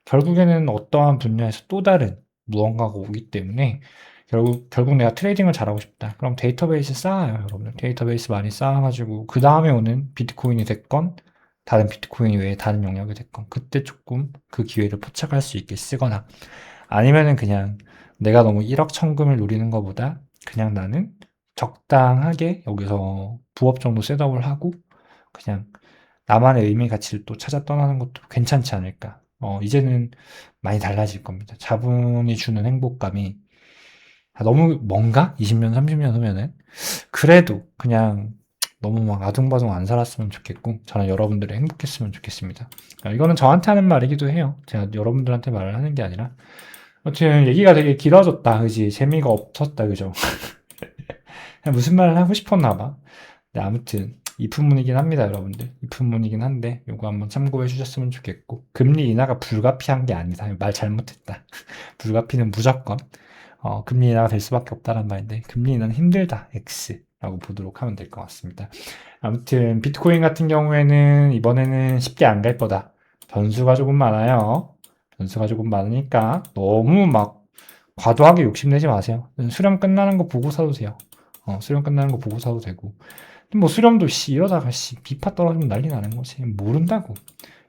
결국에는 어떠한 분야에서 또 다른 무언가가 오기 때문에 결국 내가 트레이딩을 잘하고 싶다. 그럼 데이터베이스 쌓아요, 여러분들. 데이터베이스 많이 쌓아가지고 그 다음에 오는 비트코인이 됐건 다른 비트코인 외에 다른 영역이 됐건 그때 조금 그 기회를 포착할 수 있게 쓰거나 아니면은 그냥 내가 너무 1억 천금을 노리는 것보다 그냥 나는 적당하게 여기서 부업 정도 셋업을 하고 그냥 나만의 의미 가치를 또 찾아 떠나는 것도 괜찮지 않을까. 이제는 많이 달라질 겁니다. 자본이 주는 행복감이 너무 뭔가? 20년, 30년 후면은 그래도 그냥 너무 막 아둥바둥 안 살았으면 좋겠고 저는 여러분들이 행복했으면 좋겠습니다. 이거는 저한테 하는 말이기도 해요. 제가 여러분들한테 말을 하는 게 아니라 아무튼 얘기가 되게 길어졌다. 그지? 재미가 없었다. 그죠? 그냥 무슨 말을 하고 싶었나 봐. 네, 아무튼 이품문이긴 합니다, 여러분들. 이품문이긴 한데 요거 한번 참고해 주셨으면 좋겠고 금리 인하가 불가피한 게 아니다. 말 잘못했다. 불가피는 무조건 금리 인하가 될 수밖에 없다는 말인데 금리 인하는 힘들다. X라고 보도록 하면 될 것 같습니다. 아무튼 비트코인 같은 경우에는 이번에는 쉽게 안 갈 거다. 변수가 조금 많아요. 변수가 조금 많으니까 너무 막 과도하게 욕심내지 마세요. 수렴 끝나는 거 보고 사도 돼요. 수렴 끝나는 거 보고 사도 되고. 뭐 수렴도 이러다가 비파 떨어지면 난리 나는 거지. 모른다고.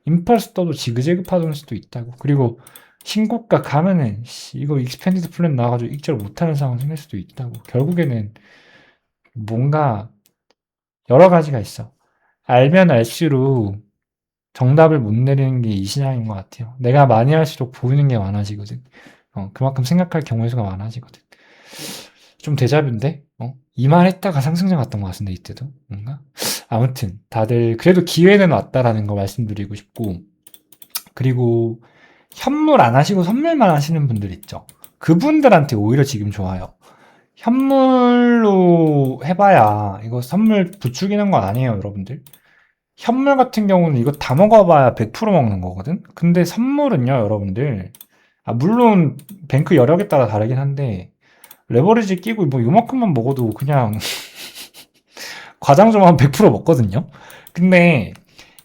임펄스 떠도 지그재그 파동일 수도 있다고. 그리고 신고가 가면은 이거 익스펜디드 플랜 나와가지고 익절 못하는 상황 생길 수도 있다고. 결국에는 뭔가 여러 가지가 있어. 알면 알수록 정답을 못 내리는 게 이 시장인 것 같아요. 내가 많이 할수록 보이는 게 많아지거든. 그만큼 생각할 경우의 수가 많아지거든. 좀 데자뷰인데? 이 말 했다가 상승장 갔던 것 같은데, 이때도? 뭔가? 아무튼, 다들, 그래도 기회는 왔다라는 거 말씀드리고 싶고, 그리고, 현물 안 하시고 선물만 하시는 분들 있죠? 그분들한테 오히려 지금 좋아요. 현물로 해봐야, 이거 선물 부추기는 건 아니에요, 여러분들. 현물 같은 경우는 이거 다 먹어봐야 100% 먹는 거거든? 근데 선물은요, 여러분들. 물론, 뱅크 여력에 따라 다르긴 한데, 레버리지 끼고 뭐 요만큼만 먹어도 그냥 과장 좀 한 100% 먹거든요. 근데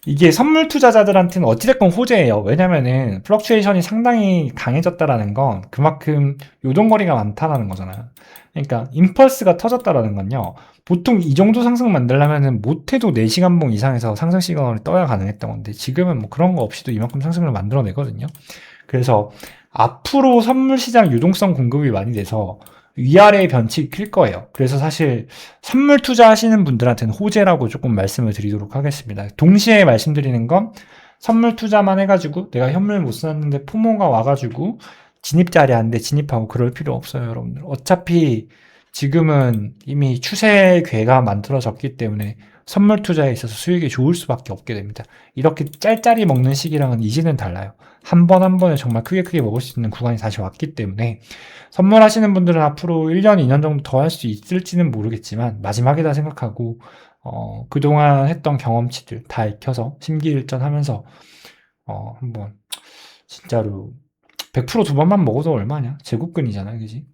이게 선물 투자자들한테는 어찌됐건 호재예요. 왜냐면은 플럭추에이션이 상당히 강해졌다라는 건 그만큼 요동거리가 많다라는 거잖아요. 그러니까 임펄스가 터졌다라는 건요. 보통 이 정도 상승 만들려면은 못해도 4시간 봉 이상에서 상승 시그널이 떠야 가능했던 건데 지금은 뭐 그런 거 없이도 이만큼 상승을 만들어내거든요. 그래서 앞으로 선물 시장 유동성 공급이 많이 돼서 위아래의 변칙이 클 거예요. 그래서 사실 선물 투자하시는 분들한테는 호재라고 조금 말씀을 드리도록 하겠습니다. 동시에 말씀드리는 건 선물 투자만 해가지고 내가 현물 못 샀는데 포모가 와가지고 진입 자리한데 진입하고 그럴 필요 없어요, 여러분들. 어차피 지금은 이미 추세궤가 만들어졌기 때문에 선물 투자에 있어서 수익이 좋을 수밖에 없게 됩니다. 이렇게 짤짤이 먹는 시기랑은 이제는 달라요. 한 번 한 번에 정말 크게 먹을 수 있는 구간이 다시 왔기 때문에 선물하시는 분들은 앞으로 1년, 2년 정도 더 할 수 있을지는 모르겠지만 마지막이다 생각하고 그동안 했던 경험치들 다 익혀서 심기일전하면서 한번 진짜로 100%두 번만 먹어도 얼마냐? 제국근이잖아, 그지?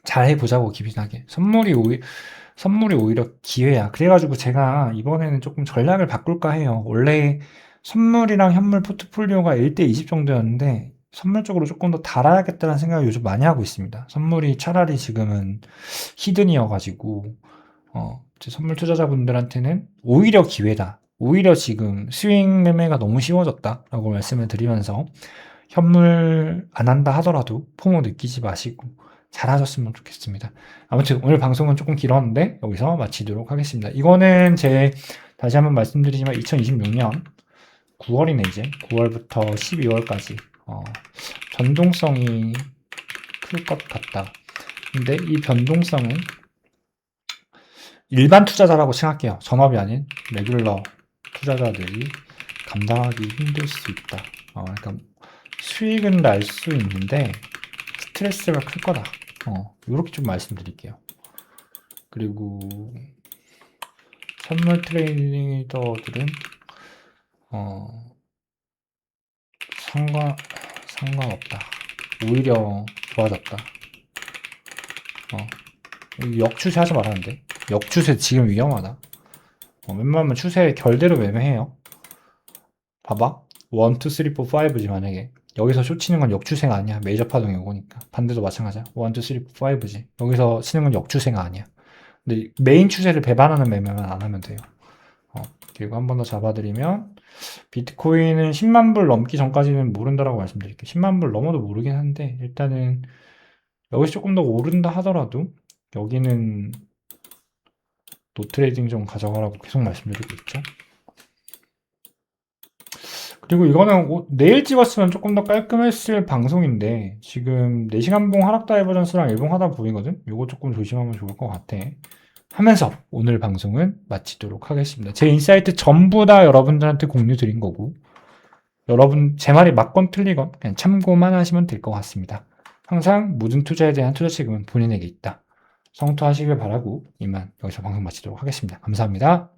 잘 해보자고 기빈하게. 선물이 오히려 기회야. 그래가지고 제가 이번에는 조금 전략을 바꿀까 해요. 원래 선물이랑 현물 포트폴리오가 1대20 정도였는데 선물 쪽으로 조금 더 달아야겠다는 생각을 요즘 많이 하고 있습니다. 선물이 차라리 지금은 히든이어가지고 제 선물 투자자분들한테는 오히려 기회다. 오히려 지금 스윙 매매가 너무 쉬워졌다라고 말씀을 드리면서 현물 안 한다 하더라도 포모 느끼지 마시고 잘하셨으면 좋겠습니다. 아무튼 오늘 방송은 조금 길었는데 여기서 마치도록 하겠습니다. 이거는 다시 한번 말씀드리지만 2026년 9월이네 이제. 9월부터 12월까지 변동성이 클 것 같다. 근데 이 변동성은 일반 투자자라고 생각해요. 전업이 아닌 레귤러 투자자들이 감당하기 힘들 수 있다. 그러니까 수익은 날 수 있는데 스트레스가 클 거다. 이렇게 좀 말씀드릴게요. 그리고 선물 트레이더들은 상관없다. 오히려 좋아졌다. 역추세 하지 말았는데. 역추세 지금 위험하다. 웬만하면 추세 결대로 매매해요. 봐봐. 1, 2, 3, 4, 5지 만약에. 여기서 쇼 치는 건 역추세가 아니야. 메이저 파동이 오니까. 반대도 마찬가지야. 1, 2, 3, 4, 5지. 여기서 치는 건 역추세가 아니야. 근데 메인 추세를 배반하는 매매만 안 하면 돼요. 그리고 한 번 더 잡아드리면 비트코인은 10만 불 넘기 전까지는 모른다라고 말씀드릴게요. 10만 불 넘어도 모르긴 한데 일단은 여기서 조금 더 오른다 하더라도 여기는 노트레이딩 좀 가져가라고 계속 말씀드리고 있죠. 그리고 이거는 내일 찍었으면 조금 더 깔끔했을 방송인데 지금 4시간봉 하락 다이버전스랑 일봉 하다 보이거든? 이거 조금 조심하면 좋을 것 같아. 하면서 오늘 방송은 마치도록 하겠습니다. 제 인사이트 전부 다 여러분들한테 공유 드린 거고 여러분 제 말이 맞건 틀리건 그냥 참고만 하시면 될 것 같습니다. 항상 모든 투자에 대한 투자 책임은 본인에게 있다. 성투하시길 바라고 이만 여기서 방송 마치도록 하겠습니다. 감사합니다.